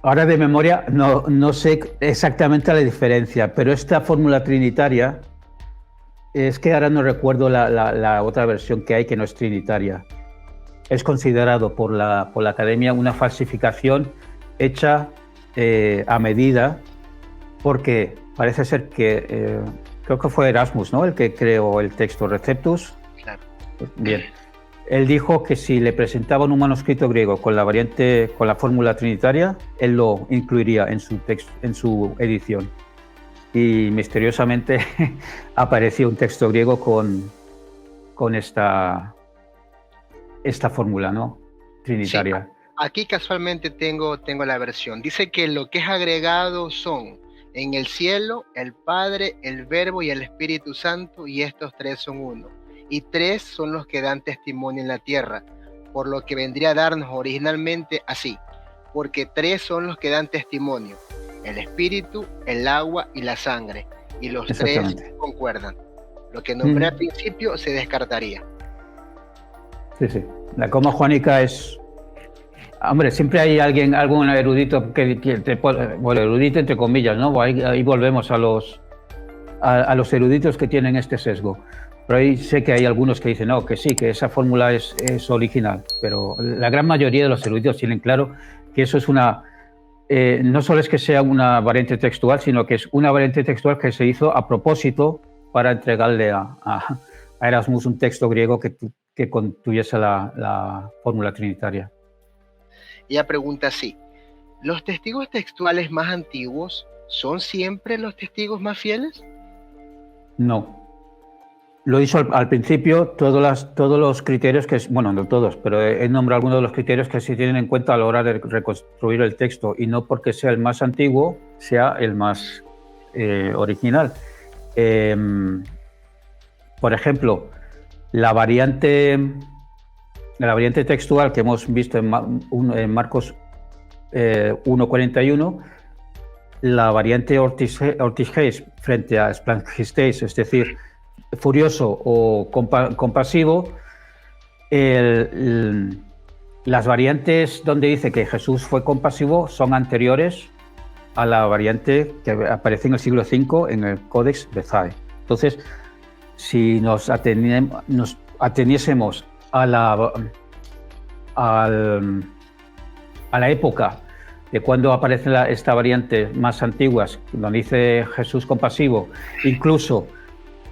Ahora de memoria no sé exactamente la diferencia, pero esta fórmula trinitaria, es que ahora no recuerdo la otra versión que hay que no es trinitaria. Es considerado por la Academia una falsificación hecha a medida, porque parece ser que creo que fue Erasmus, ¿no?, el que creó el texto Receptus. Claro. Bien. Él dijo que si le presentaban un manuscrito griego con la variante, con la fórmula trinitaria, él lo incluiría en su texto, en su edición. Y misteriosamente apareció un texto griego con esta fórmula, ¿no?, trinitaria. Sí. Aquí casualmente tengo la versión. Dice que lo que es agregado son en el cielo, el Padre, el Verbo y el Espíritu Santo, y estos 3 son uno. Y 3 son los que dan testimonio en la tierra, por lo que vendría a darnos originalmente así: porque 3 son los que dan testimonio, el Espíritu, el agua y la sangre, y los 3 concuerdan. Lo que nombré al principio se descartaría. Sí. La coma juánica es... Hombre, siempre hay algún erudito bueno, erudito entre comillas, ¿no? Ahí volvemos a los eruditos que tienen este sesgo. Pero ahí sé que hay algunos que dicen, no, que sí, que esa fórmula es original. Pero la gran mayoría de los eruditos tienen claro que eso es una... no solo es que sea una variante textual, sino que es una variante textual que se hizo a propósito para entregarle a Erasmus un texto griego que contuviese la fórmula trinitaria. Ella pregunta así: ¿los testigos textuales más antiguos son siempre los testigos más fieles? No. Lo he dicho al principio, todos los criterios que... Bueno, no todos, pero he nombrado algunos de los criterios que se tienen en cuenta a la hora de reconstruir el texto, y no porque sea el más antiguo, sea el más original. Por ejemplo, la variante textual que hemos visto en Marcos 1:41, la variante ortigeis frente a splangisteis, es decir, furioso o compasivo, las variantes donde dice que Jesús fue compasivo son anteriores a la variante que aparece en el siglo V en el Codex Bezae. Entonces, si nos ateniésemos a la época de cuando aparece esta variante más antiguas, donde dice Jesús compasivo, incluso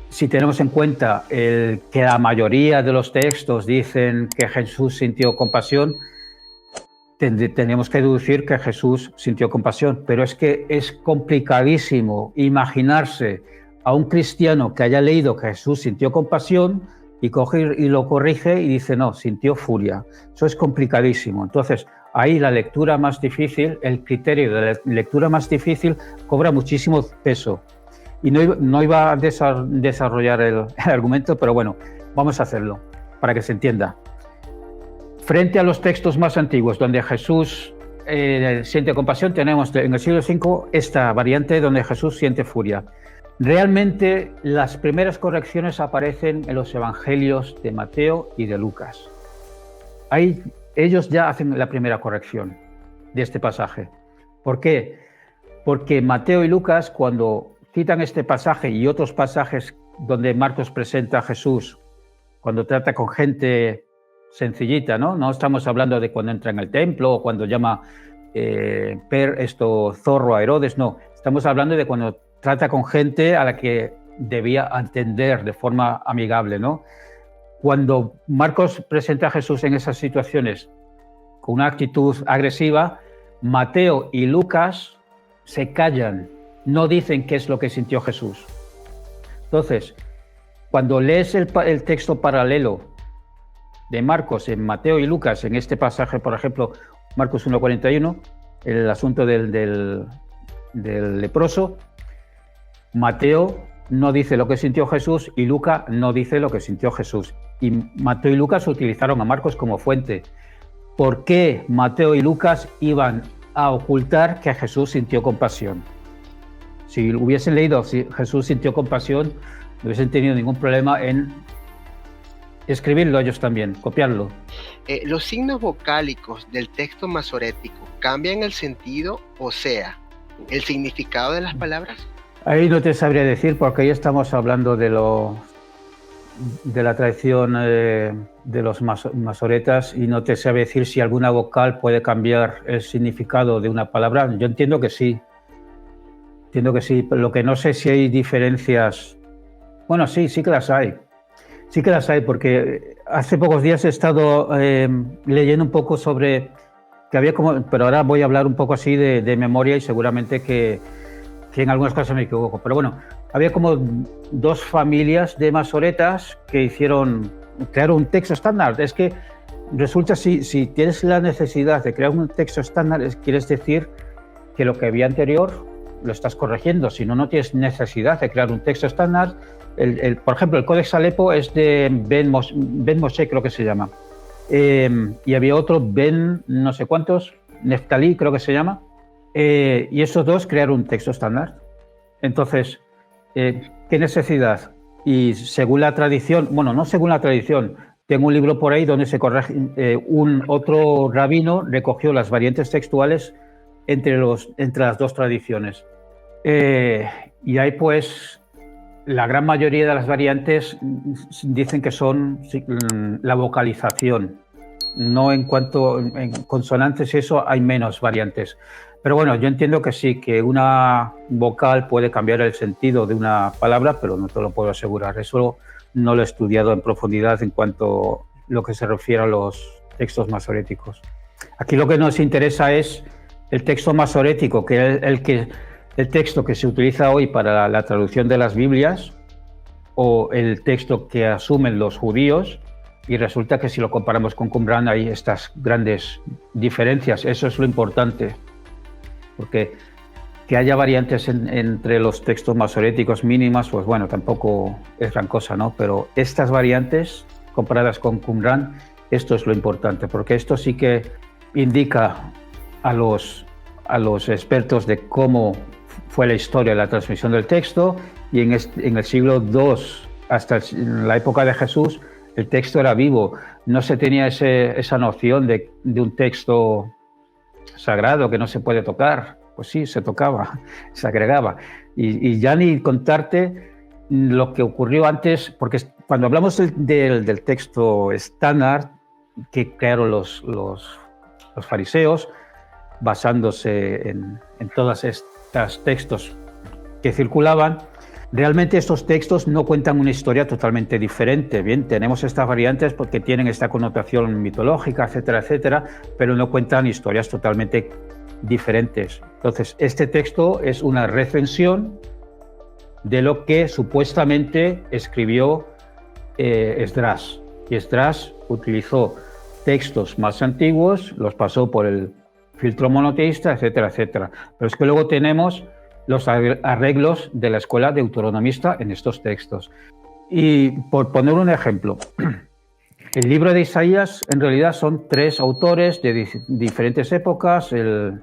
si tenemos en cuenta que la mayoría de los textos dicen que Jesús sintió compasión, tenemos que deducir que Jesús sintió compasión, pero es que es complicadísimo imaginarse a un cristiano que haya leído que Jesús sintió compasión y coge y lo corrige y dice, no, sintió furia. Eso es complicadísimo. Entonces, ahí la lectura más difícil, el criterio de la lectura más difícil cobra muchísimo peso. Y no iba a desarrollar el argumento, pero bueno, vamos a hacerlo para que se entienda. Frente a los textos más antiguos, donde Jesús siente compasión, tenemos en el siglo V esta variante donde Jesús siente furia. Realmente las primeras correcciones aparecen en los evangelios de Mateo y de Lucas. Ahí ellos ya hacen la primera corrección de este pasaje. ¿Por qué? Porque Mateo y Lucas, cuando citan este pasaje y otros pasajes donde Marcos presenta a Jesús, cuando trata con gente sencillita, ¿no? No estamos hablando de cuando entra en el templo o cuando llama zorro a Herodes, no. Estamos hablando de cuando trata con gente a la que debía atender de forma amigable, ¿no? Cuando Marcos presenta a Jesús en esas situaciones con una actitud agresiva, Mateo y Lucas se callan, no dicen qué es lo que sintió Jesús. Entonces, cuando lees el texto paralelo de Marcos en Mateo y Lucas, en este pasaje, por ejemplo, Marcos 1:41, el asunto del leproso, Mateo no dice lo que sintió Jesús y Lucas no dice lo que sintió Jesús. Y Mateo y Lucas utilizaron a Marcos como fuente. ¿Por qué Mateo y Lucas iban a ocultar que Jesús sintió compasión? Si hubiesen leído si Jesús sintió compasión, no hubiesen tenido ningún problema en escribirlo ellos también, copiarlo. ¿Los signos vocálicos del texto masorético cambian el sentido, o sea, el significado de las palabras? Ahí no te sabría decir, porque ahí estamos hablando de la tradición de los masoretas y no te sabe decir si alguna vocal puede cambiar el significado de una palabra. Yo entiendo que sí. Entiendo que sí. Lo que no sé si hay diferencias. Bueno, sí que las hay. Sí que las hay, porque hace pocos días he estado leyendo un poco sobre que había como, pero ahora voy a hablar un poco así de memoria y seguramente que en algunas cosas me equivoco. Pero bueno, había como dos familias de masoretas que crearon un texto estándar. Es que resulta, si tienes la necesidad de crear un texto estándar, quieres decir que lo que había anterior lo estás corrigiendo. Si no, no tienes necesidad de crear un texto estándar. Por ejemplo, el Codex Alepo es de Ben Moshe, creo que se llama. Y había otro, Ben no sé cuántos, Neftalí creo que se llama. Y esos dos crearon un texto estándar. Entonces, ¿qué necesidad? Y según la tradición, bueno, no según la tradición, tengo un libro por ahí donde se corrige, otro rabino recogió las variantes textuales entre las dos tradiciones. Y hay pues, la gran mayoría de las variantes dicen que son la vocalización. No en consonantes y eso hay menos variantes. Pero bueno, yo entiendo que sí, que una vocal puede cambiar el sentido de una palabra, pero no te lo puedo asegurar. Eso no lo he estudiado en profundidad en cuanto a lo que se refiere a los textos masoréticos. Aquí lo que nos interesa es el texto masorético, que es el texto que se utiliza hoy para la traducción de las Biblias, o el texto que asumen los judíos, y resulta que si lo comparamos con Qumran hay estas grandes diferencias. Eso es lo importante. Porque que haya variantes entre los textos masoréticos mínimas, pues bueno, tampoco es gran cosa, ¿no? Pero estas variantes, comparadas con Qumran, esto es lo importante, porque esto sí que indica a los expertos de cómo fue la historia de la transmisión del texto, y en el siglo II, hasta la época de Jesús, el texto era vivo. No se tenía esa noción de un texto sagrado que no se puede tocar. Pues sí, se tocaba, se agregaba. Y ya ni contarte lo que ocurrió antes, porque cuando hablamos del texto estándar que crearon los fariseos, basándose en todos estos textos que circulaban, realmente estos textos no cuentan una historia totalmente diferente. Bien, tenemos estas variantes porque tienen esta connotación mitológica, etcétera, etcétera, pero no cuentan historias totalmente diferentes. Entonces, este texto es una recensión de lo que supuestamente escribió Esdras. Y Esdras utilizó textos más antiguos, los pasó por el filtro monoteísta, etcétera, etcétera. Pero es que luego tenemos los arreglos de la escuela deuteronomista en estos textos. Y por poner un ejemplo, el libro de Isaías en realidad son 3 autores de diferentes épocas, el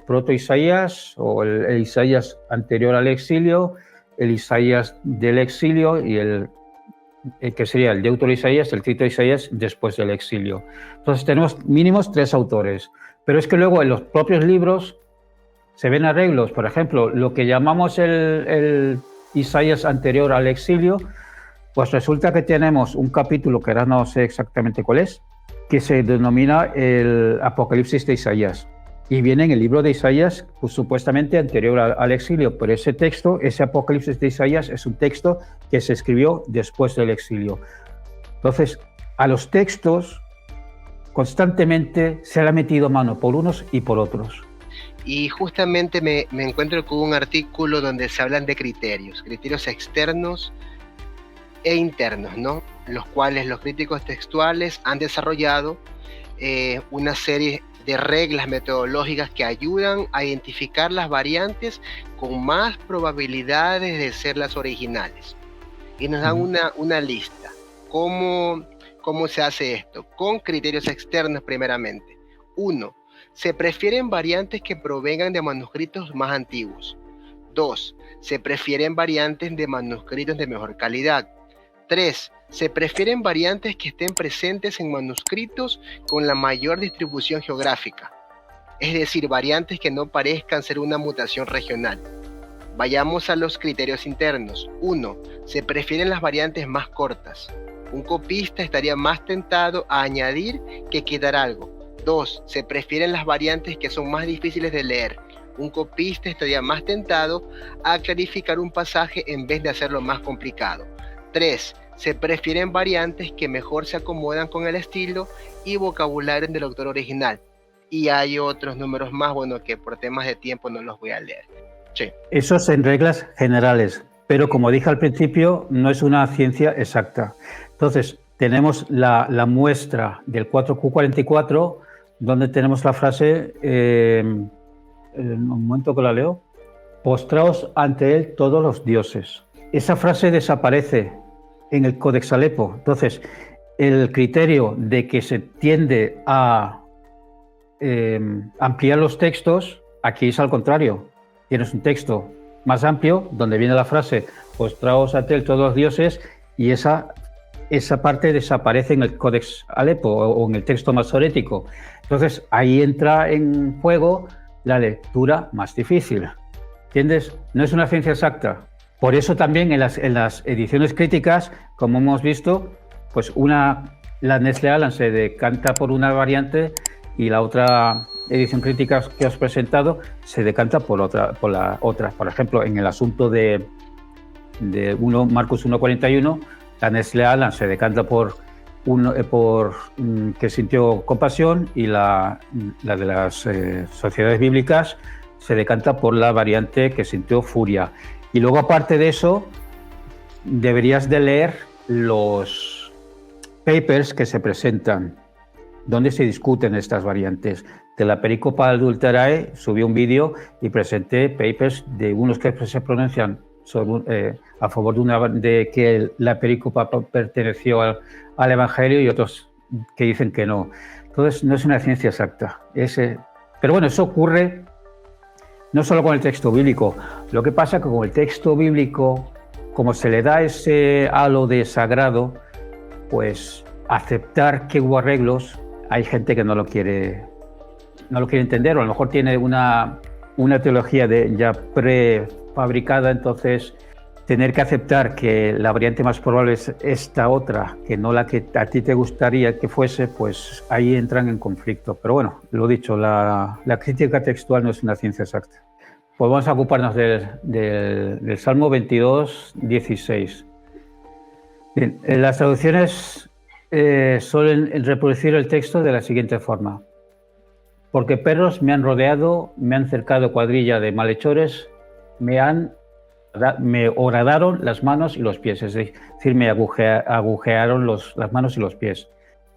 proto-Isaías o el Isaías anterior al exilio, el Isaías del exilio y el que sería el Deutero-Isaías, el Trito-Isaías después del exilio. Entonces tenemos mínimos 3 autores, pero es que luego en los propios libros se ven arreglos. Por ejemplo, lo que llamamos el Isaías anterior al exilio, pues resulta que tenemos un capítulo que ahora no sé exactamente cuál es, que se denomina el Apocalipsis de Isaías. Y viene en el libro de Isaías, pues, supuestamente anterior al exilio, pero ese texto, ese Apocalipsis de Isaías, es un texto que se escribió después del exilio. Entonces, a los textos constantemente se le ha metido mano por unos y por otros. Y justamente me encuentro con un artículo donde se hablan de criterios externos e internos, ¿no? Los cuales los críticos textuales han desarrollado una serie de reglas metodológicas que ayudan a identificar las variantes con más probabilidades de ser las originales. Y nos dan una lista. ¿Cómo se hace esto? Con criterios externos primeramente. 1. Se prefieren variantes que provengan de manuscritos más antiguos. 2. Se prefieren variantes de manuscritos de mejor calidad. 3. Se prefieren variantes que estén presentes en manuscritos con la mayor distribución geográfica, es decir, variantes que no parezcan ser una mutación regional. Vayamos a los criterios internos. 1. Se prefieren las variantes más cortas. Un copista estaría más tentado a añadir que quitar algo. 2. Se prefieren las variantes que son más difíciles de leer. Un copista estaría más tentado a clarificar un pasaje en vez de hacerlo más complicado. 3. Se prefieren variantes que mejor se acomodan con el estilo y vocabulario del autor original. Y hay otros números más, bueno, que por temas de tiempo no los voy a leer. Sí. Eso es en reglas generales, pero como dije al principio, no es una ciencia exacta. Entonces, tenemos la muestra del 4Q44, donde tenemos la frase, un momento que la leo, postraos ante él todos los dioses. Esa frase desaparece en el Codex Alepo. Entonces, el criterio de que se tiende a ampliar los textos, aquí es al contrario. Tienes un texto más amplio, donde viene la frase, postraos ante él todos los dioses, y esa parte desaparece en el Codex Alepo o en el texto masorético. Entonces, ahí entra en juego la lectura más difícil. ¿Entiendes? No es una ciencia exacta. Por eso también en las ediciones críticas, como hemos visto, pues la Nestle Aland se decanta por una variante y la otra edición crítica que os he presentado se decanta por la otra. Por ejemplo, en el asunto de Marcos 1.41, la Nestle Aland se decanta por que sintió compasión, y la de las sociedades bíblicas se decanta por la variante que sintió furia. Y luego, aparte de eso, deberías de leer los papers que se presentan, donde se discuten estas variantes. De la Pericopa Adulterae subí un vídeo y presenté papers de unos que se pronuncian a favor de que la Pericopa perteneció al Evangelio, y otros que dicen que no. Entonces, no es una ciencia exacta. Pero bueno, eso ocurre no solo con el texto bíblico. Lo que pasa es que con el texto bíblico, como se le da ese halo de sagrado, pues aceptar que hubo arreglos, hay gente que no lo quiere entender, o a lo mejor tiene una teología ya prefabricada. Entonces, tener que aceptar que la variante más probable es esta otra, que no la que a ti te gustaría que fuese, pues ahí entran en conflicto. Pero bueno, lo dicho, la crítica textual no es una ciencia exacta. Pues vamos a ocuparnos del Salmo 22, 16. Bien, las traducciones suelen reproducir el texto de la siguiente forma: porque perros me han rodeado, me han cercado cuadrilla de malhechores, me han me horadaron las manos y los pies, es decir, me agujearon las manos y los pies.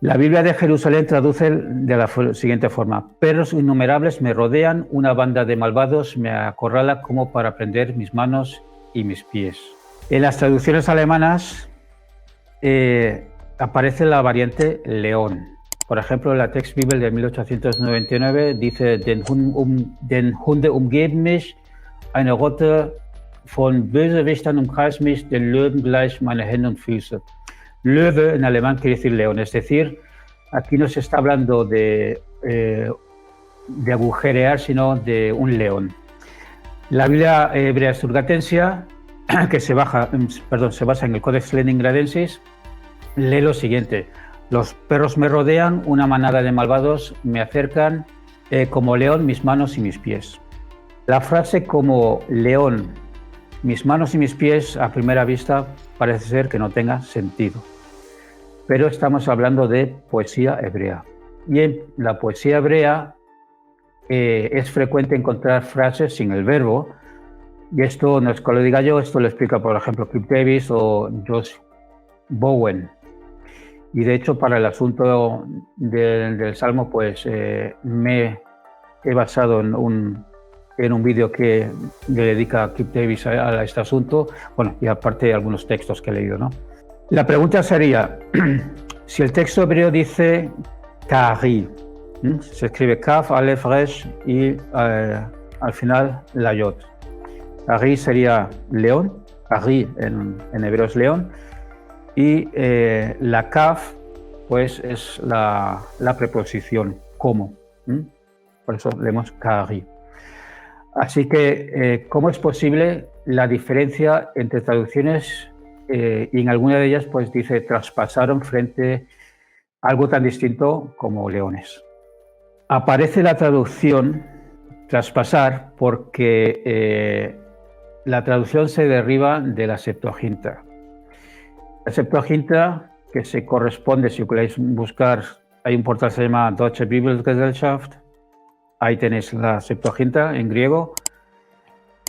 La Biblia de Jerusalén traduce de la siguiente forma: perros innumerables me rodean, una banda de malvados me acorrala como para prender mis manos y mis pies. En las traducciones alemanas aparece la variante león. Por ejemplo, la Textbibel de 1899 dice: Den Hunde umgeben mich, eine Rotte von Bösewichtern umkreist mich, den Löwen gleich meine Hände und Füße. Löwe en alemán quiere decir león, es decir, aquí no se está hablando de agujerear, sino de un león. La Biblia hebrea Sturgatensia, que se basa en el Codex Leningradensis, lee lo siguiente: los perros me rodean, una manada de malvados me acercan, como león mis manos y mis pies. La frase como león, mis manos y mis pies, a primera vista parece ser que no tenga sentido. Pero estamos hablando de poesía hebrea. Y en la poesía hebrea es frecuente encontrar frases sin el verbo. Y esto no es que lo diga yo, esto lo explica, por ejemplo, Cliff Davis o Josh Bowen. Y de hecho, para el asunto del Salmo, pues me he basado en un vídeo que le dedica Cliff Davis a este asunto, bueno, y aparte algunos textos que he leído, ¿no? La pregunta sería, si el texto hebreo dice Kari, se escribe Kaf, Aleph, Resh y al final la Yod. Kari sería león, Kari en hebreo es león, y la Kaf pues es la preposición como, por eso leemos Kari. Así que, ¿cómo es posible la diferencia entre traducciones y en alguna de ellas pues dice traspasaron frente a algo tan distinto como leones? Aparece la traducción traspasar porque la traducción se deriva de la Septuaginta. La Septuaginta, que se corresponde, si queréis buscar, hay un portal que se llama Deutsche Bibelgesellschaft. Ahí tenéis la Septuaginta en griego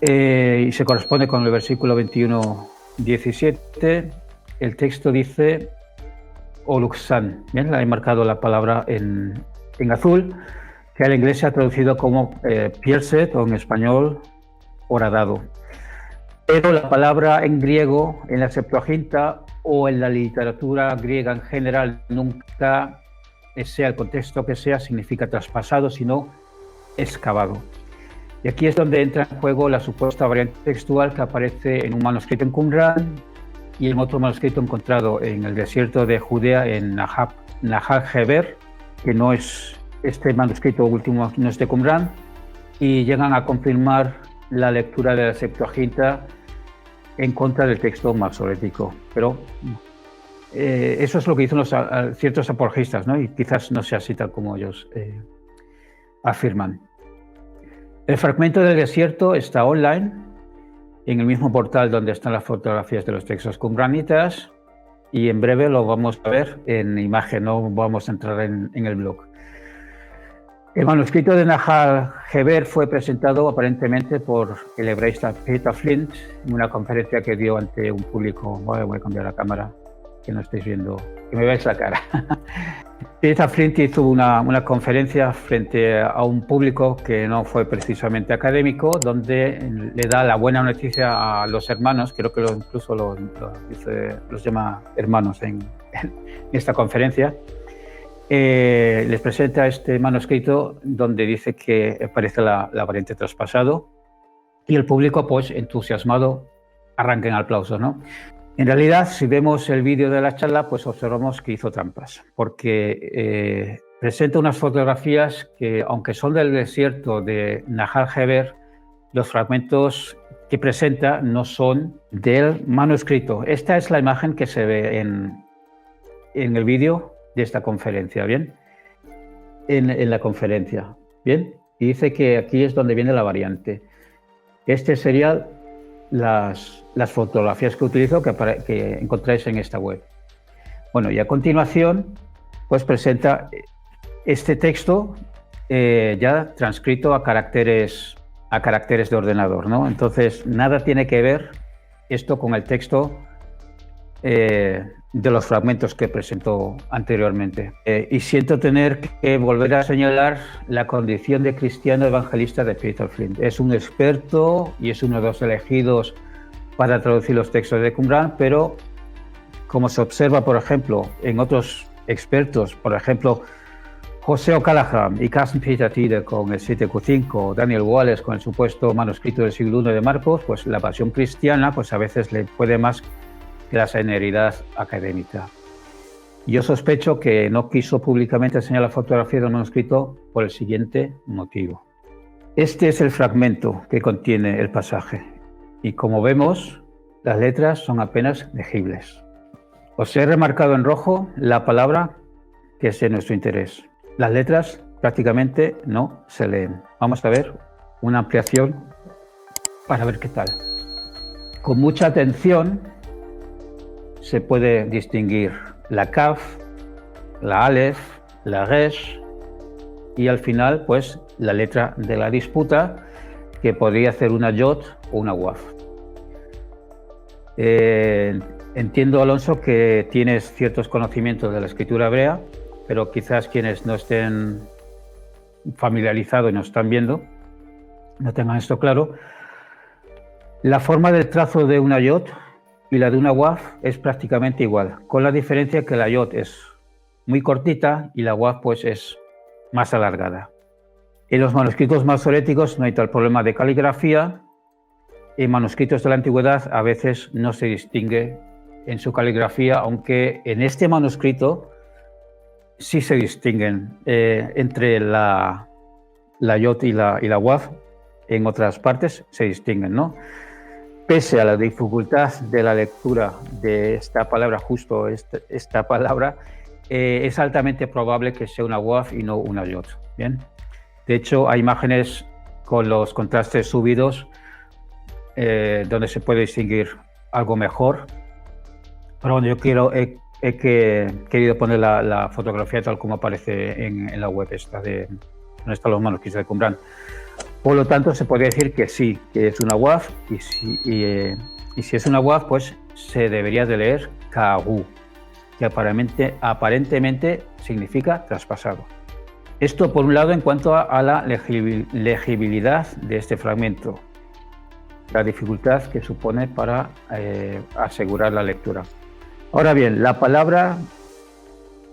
y se corresponde con el versículo 21:17. El texto dice Oluxan. Bien, he marcado la palabra en azul, que al inglés se ha traducido como pierced o en español horadado. Pero la palabra en griego, en la Septuaginta o en la literatura griega en general, nunca, sea el contexto que sea, significa traspasado, sino excavado. Y aquí es donde entra en juego la supuesta variante textual que aparece en un manuscrito en Qumran y en otro manuscrito encontrado en el desierto de Judea, en Nahal Heber, que no es este manuscrito último, no es de Qumran, y llegan a confirmar la lectura de la Septuaginta en contra del texto masorético. Pero eso es lo que dicen ciertos apologistas, ¿no? Y quizás no sea así tal como ellos afirman. El fragmento del desierto está online en el mismo portal donde están las fotografías de los textos qumranitas y en breve lo vamos a ver en imagen, no vamos a entrar en el blog. El manuscrito de Nahal Heber fue presentado aparentemente por el hebreísta Peter Flint en una conferencia que dio ante un público. Voy a cambiar la cámara, que no estáis viendo, que me veáis la cara. Peter Flint hizo una conferencia frente a un público que no fue precisamente académico, donde le da la buena noticia a los hermanos, creo que incluso los llama hermanos en esta conferencia. Les presenta este manuscrito donde dice que aparece la variante traspasado y el público, pues entusiasmado, arranca en aplausos, ¿no? En realidad, si vemos el vídeo de la charla, pues observamos que hizo trampas, porque presenta unas fotografías que, aunque son del desierto de Nahal Heber, los fragmentos que presenta no son del manuscrito. Esta es la imagen que se ve en el vídeo de esta conferencia, ¿bien? En la conferencia, ¿bien? Y dice que aquí es donde viene la variante. Este sería las fotografías que utilizo que encontráis en esta web. Bueno, y a continuación, pues presenta este texto ya transcrito a caracteres de ordenador, ¿no? Entonces, nada tiene que ver esto con el texto de los fragmentos que presentó anteriormente. Y siento tener que volver a señalar la condición de cristiano evangelista de Peter Flint. Es un experto y es uno de los elegidos para traducir los textos de Qumran, pero como se observa, por ejemplo, en otros expertos, por ejemplo, José O'Callaghan y Carsten Peter Tide con el 7Q5, Daniel Wallace con el supuesto manuscrito del siglo I de Marcos, pues la pasión cristiana pues a veces le puede más que la serenidad académica. Yo sospecho que no quiso públicamente enseñar la fotografía del manuscrito por el siguiente motivo. Este es el fragmento que contiene el pasaje y como vemos, las letras son apenas legibles. Os he remarcado en rojo la palabra que es de nuestro interés. Las letras prácticamente no se leen. Vamos a ver una ampliación para ver qué tal. Con mucha atención se puede distinguir la Kaf, la Aleph, la Resh y al final pues la letra de la disputa que podría ser una Yod o una Waf. Entiendo, Alonso, que tienes ciertos conocimientos de la escritura hebrea, pero quizás quienes no estén familiarizados y nos están viendo no tengan esto claro. La forma del trazo de una Yod y la de una Waf es prácticamente igual, con la diferencia que la Yod es muy cortita y la Waf pues es más alargada. En los manuscritos masoréticos no hay tal problema de caligrafía. En manuscritos de la antigüedad a veces no se distingue en su caligrafía, aunque en este manuscrito sí se distinguen entre la Yod y la Waf. En otras partes se distinguen, ¿no? Pese a la dificultad de la lectura de esta palabra, justo esta palabra, es altamente probable que sea una Waf y no una Yod. Bien. De hecho, hay imágenes con los contrastes subidos donde se puede distinguir algo mejor. Pero bueno, yo he querido poner la fotografía tal como aparece en la web esta de donde están los manuscritos de Qumran. Por lo tanto, se podría decir que sí, que es una Waf, y si es una Waf, pues se debería de leer Kagu, que aparentemente significa traspasado. Esto, por un lado, en cuanto a la legibilidad de este fragmento, la dificultad que supone para asegurar la lectura. Ahora bien, la palabra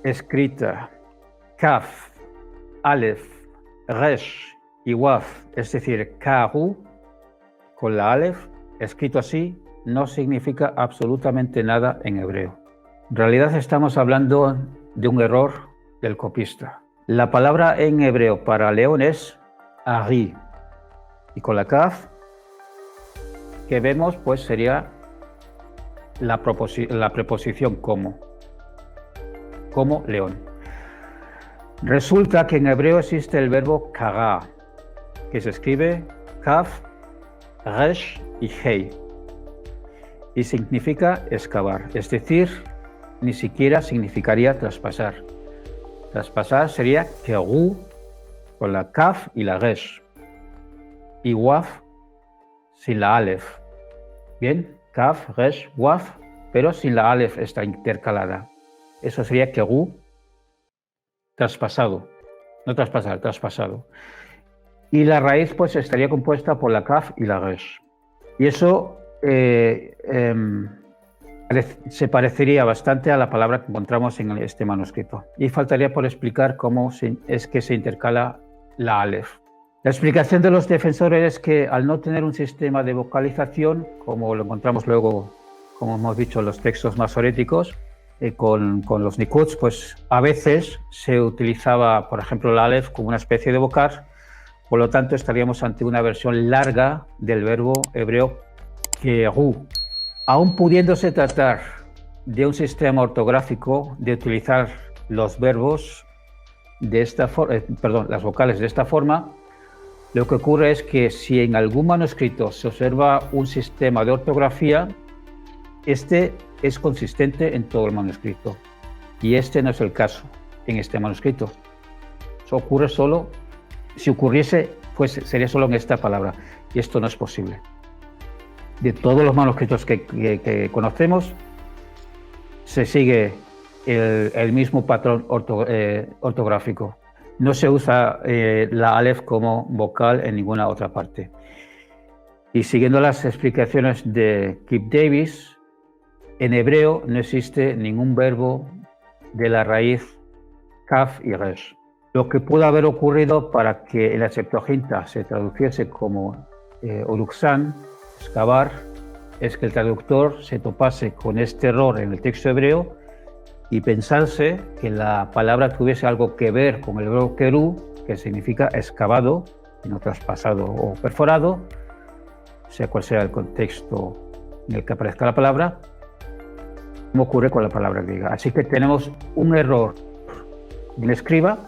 escrita Kaf, Aleph, Resh y Waf, es decir, Kagu, con la Aleph, escrito así, no significa absolutamente nada en hebreo. En realidad estamos hablando de un error del copista. La palabra en hebreo para león es Ari, y con la Kaf que vemos pues sería la preposición como león. Resulta que en hebreo existe el verbo kagá, que se escribe Kaf, Resh y Hei, y significa excavar, es decir, ni siquiera significaría traspasar. Traspasar sería Kegu con la Kaf y la Resh, y Waf sin la Aleph. Bien, Kaf, Resh, Waf, pero sin la Aleph está intercalada. Eso sería Kegu, traspasado, no traspasar, traspasado. Y la raíz pues estaría compuesta por la Kaf y la Resh. Y eso se parecería bastante a la palabra que encontramos en este manuscrito. Y faltaría por explicar cómo es que se intercala la Aleph. La explicación de los defensores es que al no tener un sistema de vocalización, como lo encontramos luego, como hemos dicho, en los textos masoréticos, con los nikuts, pues a veces se utilizaba, por ejemplo, la Aleph como una especie de vocal. Por lo tanto, estaríamos ante una versión larga del verbo hebreo kegu. Aún pudiéndose tratar de un sistema ortográfico de utilizar los verbos de esta las vocales de esta forma, lo que ocurre es que si en algún manuscrito se observa un sistema de ortografía, este es consistente en todo el manuscrito. Y este no es el caso en este manuscrito. Eso ocurre solo, si ocurriese, pues sería solo en esta palabra. Y esto no es posible. de todos los manuscritos que conocemos, se sigue el mismo patrón ortográfico. No se usa la Aleph como vocal en ninguna otra parte. Y siguiendo las explicaciones de Kip Davis, en hebreo no existe ningún verbo de la raíz kaf y resh. Lo que pudo haber ocurrido para que en la Septuaginta se traduciese como oruxan, excavar, es que el traductor se topase con este error en el texto hebreo y pensase que la palabra tuviese algo que ver con el verbo kerú, que significa excavado, no traspasado o perforado, sea cual sea el contexto en el que aparezca la palabra, como ocurre con la palabra griega. Así que tenemos un error del escriba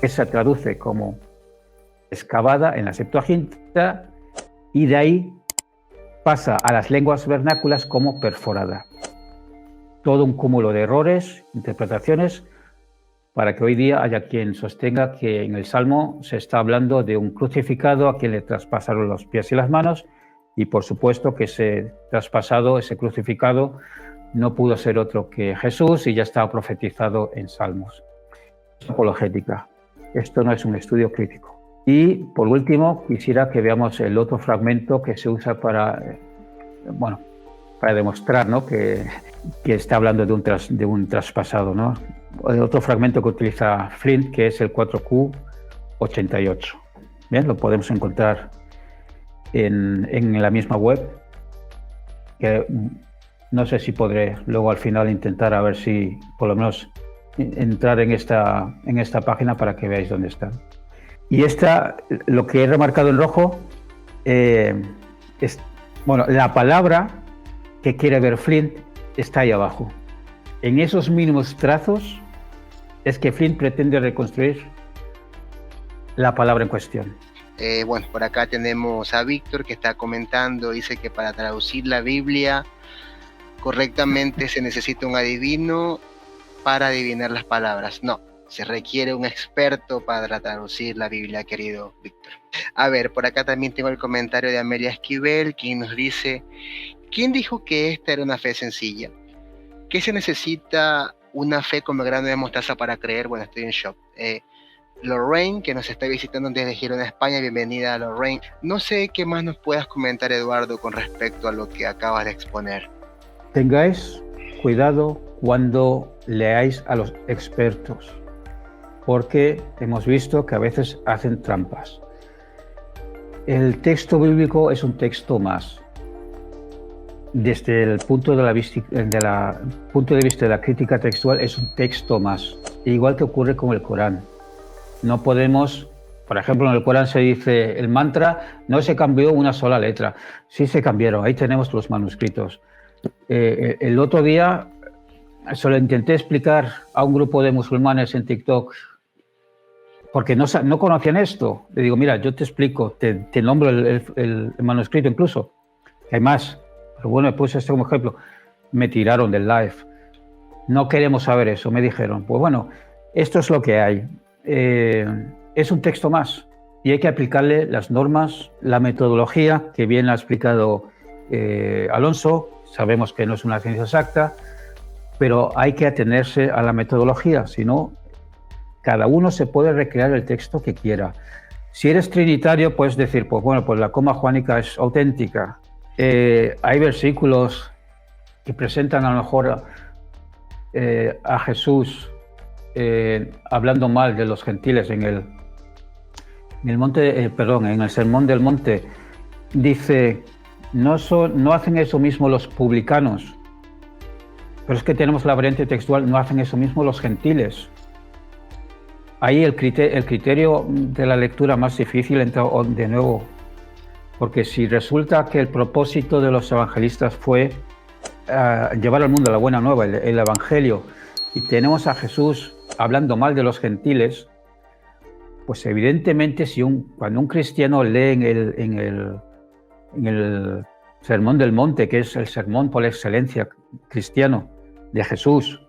que se traduce como excavada en la Septuaginta y de ahí pasa a las lenguas vernáculas como perforada. Todo un cúmulo de errores, interpretaciones, para que hoy día haya quien sostenga que en el Salmo se está hablando de un crucificado a quien le traspasaron los pies y las manos, y por supuesto que ese traspasado, ese crucificado, no pudo ser otro que Jesús y ya estaba profetizado en Salmos. Es apologética. Esto no es un estudio crítico. Y por último, quisiera que veamos el otro fragmento que se usa para demostrar, ¿no?, que está hablando de un traspasado, ¿no? El otro fragmento que utiliza Flint, que es el 4Q88. Bien, lo podemos encontrar en la misma web, que no sé si podré luego al final intentar a ver si por lo menos entrar en esta página para que veáis dónde está. Y lo que he remarcado en rojo la palabra que quiere ver Flint está ahí abajo. En esos mínimos trazos es que Flint pretende reconstruir la palabra en cuestión. Por acá tenemos a Víctor que está comentando, dice que para traducir la Biblia correctamente se necesita un adivino para adivinar las palabras. No, se requiere un experto para traducir la Biblia, querido Víctor. A ver, por acá también tengo el comentario de Amelia Esquivel, quien nos dice: ¿quién dijo que esta era una fe sencilla? ¿Qué se necesita una fe como grano de mostaza para creer? Bueno, estoy en shock. Lorraine, que nos está visitando desde Girona, España, bienvenida, Lorraine. No sé qué más nos puedas comentar, Eduardo, con respecto a lo que acabas de exponer. Tengáis cuidado cuando leáis a los expertos, porque hemos visto que a veces hacen trampas. El texto bíblico es un texto más. Desde el punto de vista de la crítica textual, es un texto más, igual que ocurre con el Corán. No podemos, por ejemplo, en el Corán se dice el mantra, no se cambió una sola letra. Sí se cambiaron, ahí tenemos los manuscritos. El otro día se lo intenté explicar a un grupo de musulmanes en TikTok, porque no conocían esto. Le digo, mira, yo te explico, te nombro el manuscrito incluso. Hay más, pero bueno, me puse esto como ejemplo. Me tiraron del live. No queremos saber eso, me dijeron. Pues bueno, esto es lo que hay. Es un texto más y hay que aplicarle las normas, la metodología que bien ha explicado Alonso. Sabemos que no es una ciencia exacta, pero hay que atenerse a la metodología, si no, cada uno se puede recrear el texto que quiera. Si eres trinitario, puedes decir, pues bueno, pues la coma juánica es auténtica. Hay versículos que presentan a lo mejor a Jesús hablando mal de los gentiles en el Sermón del Monte. Dice, no hacen eso mismo los publicanos, pero es que tenemos la variante textual, no hacen eso mismo los gentiles. Ahí el criterio de la lectura más difícil entra de nuevo, porque si resulta que el propósito de los evangelistas fue llevar al mundo la buena nueva, el evangelio, y tenemos a Jesús hablando mal de los gentiles, pues evidentemente cuando un cristiano lee en el Sermón del Monte, que es el sermón por excelencia cristiano de Jesús,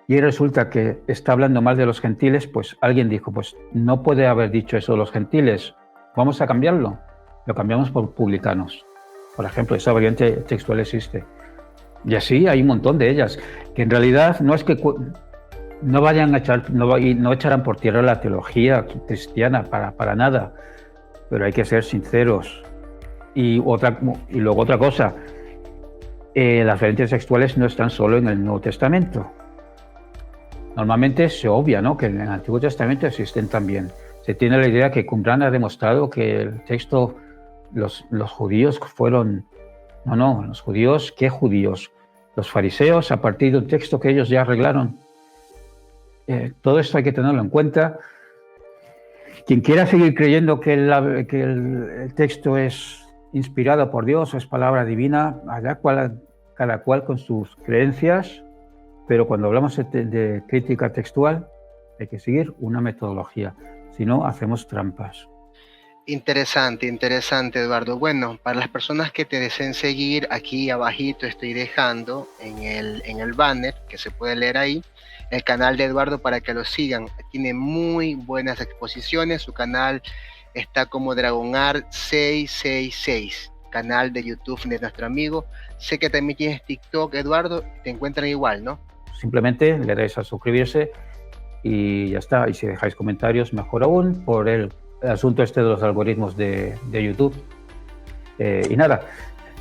y resulta que está hablando mal de los gentiles, pues alguien dijo, pues no puede haber dicho eso de los gentiles, vamos a cambiarlo. Lo cambiamos por publicanos. Por ejemplo, esa variante textual existe. Y así hay un montón de ellas, que en realidad no es que no vayan a echar, no echarán por tierra la teología cristiana para nada, pero hay que ser sinceros. Y luego otra cosa, las variantes textuales no están solo en el Nuevo Testamento. Normalmente se obvia, ¿no?, que en el Antiguo Testamento existen también. Se tiene la idea que Qumran ha demostrado que el texto, los judíos fueron... No, los judíos, ¿qué judíos? Los fariseos, a partir de un texto que ellos ya arreglaron. Todo esto hay que tenerlo en cuenta. Quien quiera seguir creyendo que el texto es inspirado por Dios, es palabra divina, cada cual con sus creencias, pero cuando hablamos de crítica textual hay que seguir una metodología, si no hacemos trampas. Interesante, Eduardo. Bueno, para las personas que te deseen seguir, aquí abajito estoy dejando en el banner, que se puede leer ahí, el canal de Eduardo para que lo sigan. Tiene muy buenas exposiciones. Su canal está como DragonArt 666, canal de YouTube de nuestro amigo. Sé que también tienes TikTok, Eduardo. Te encuentran igual, ¿no? Simplemente le dais a suscribirse y ya está. Y si dejáis comentarios, mejor aún, por el asunto este de los algoritmos de YouTube. Y nada,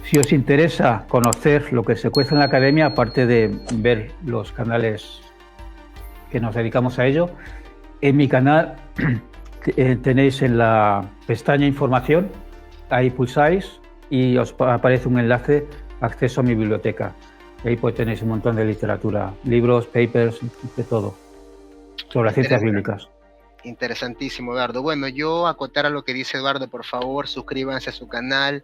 si os interesa conocer lo que se cuece en la academia, aparte de ver los canales que nos dedicamos a ello, en mi canal tenéis en la pestaña información, ahí pulsáis y os aparece un enlace, acceso a mi biblioteca. Y ahí pues tenéis un montón de literatura, libros, papers, de todo, sobre las ciencias bíblicas. Interesantísimo, Eduardo. Bueno, yo acotar a lo que dice Eduardo, por favor, suscríbanse a su canal.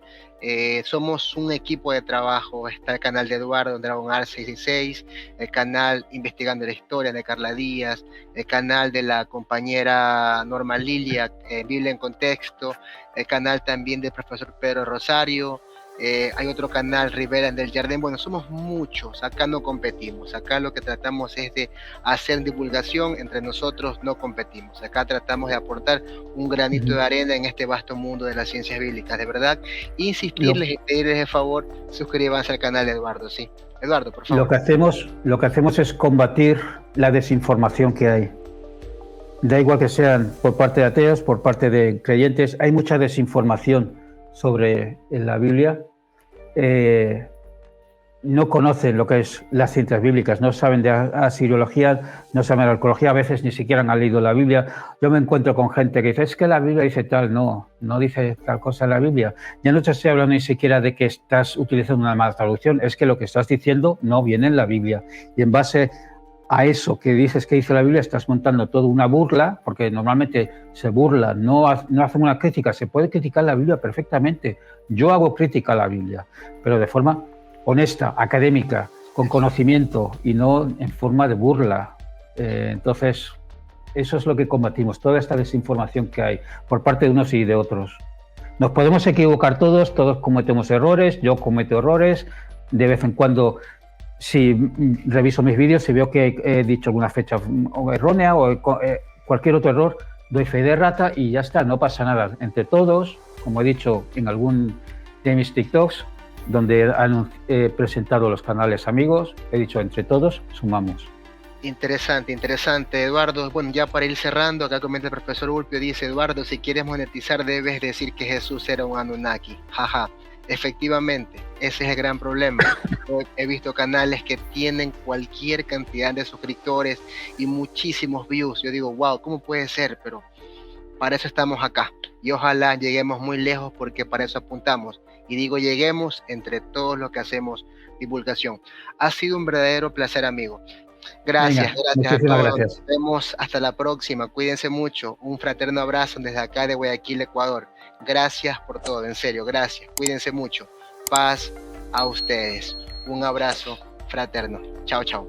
Somos un equipo de trabajo. Está el canal de Eduardo, DragonArt 666, el canal Investigando la Historia de Carla Díaz, el canal de la compañera Norma Lilia, Biblia en Contexto, el canal también del profesor Pedro Rosario. Hay otro canal, Rivera del Jardín. Bueno, somos muchos, acá no competimos, acá lo que tratamos es de hacer divulgación, entre nosotros no competimos, acá tratamos de aportar un granito de arena en este vasto mundo de las ciencias bíblicas, de verdad, insistirles y pedirles de favor, suscríbanse al canal de Eduardo, sí. Eduardo, por favor. Lo que hacemos es combatir la desinformación que hay. Da igual que sean por parte de ateos, por parte de creyentes, hay mucha desinformación sobre la Biblia. No conocen lo que es las ciencias bíblicas, no saben de asiriología, no saben de arqueología, a veces ni siquiera han leído la Biblia. Yo me encuentro con gente que dice, es que la Biblia dice tal, no dice tal cosa en la Biblia. Ya no te estoy hablando ni siquiera de que estás utilizando una mala traducción, es que lo que estás diciendo no viene en la Biblia. Y en base a eso que dices que dice la Biblia, estás montando toda una burla, porque normalmente se burla, no hacen una crítica. Se puede criticar la Biblia perfectamente. Yo hago crítica a la Biblia, pero de forma honesta, académica, con conocimiento y no en forma de burla. Entonces, eso es lo que combatimos, toda esta desinformación que hay por parte de unos y de otros. Nos podemos equivocar todos cometemos errores, yo cometo errores, de vez en cuando. Si reviso mis vídeos, si veo que he dicho alguna fecha errónea o cualquier otro error, doy fe de rata y ya está, no pasa nada. Entre todos, como he dicho en algún de mis TikToks, donde he presentado los canales amigos, he dicho entre todos sumamos. Interesante, Eduardo. Bueno, ya para ir cerrando, acá comenta el profesor Ulpio, dice, Eduardo, si quieres monetizar debes decir que Jesús era un Anunnaki. Jaja. Efectivamente, ese es el gran problema. He visto canales que tienen cualquier cantidad de suscriptores y muchísimos views. Yo digo, wow, ¿cómo puede ser? Pero para eso estamos acá. Y ojalá lleguemos muy lejos porque para eso apuntamos. Y digo, lleguemos entre todos los que hacemos divulgación. Ha sido un verdadero placer, amigo. Gracias a todos. Gracias. Nos vemos hasta la próxima. Cuídense mucho. Un fraterno abrazo desde acá de Guayaquil, Ecuador. Gracias por todo, en serio, gracias. Cuídense mucho. Paz a ustedes. Un abrazo fraterno. Chao, chao.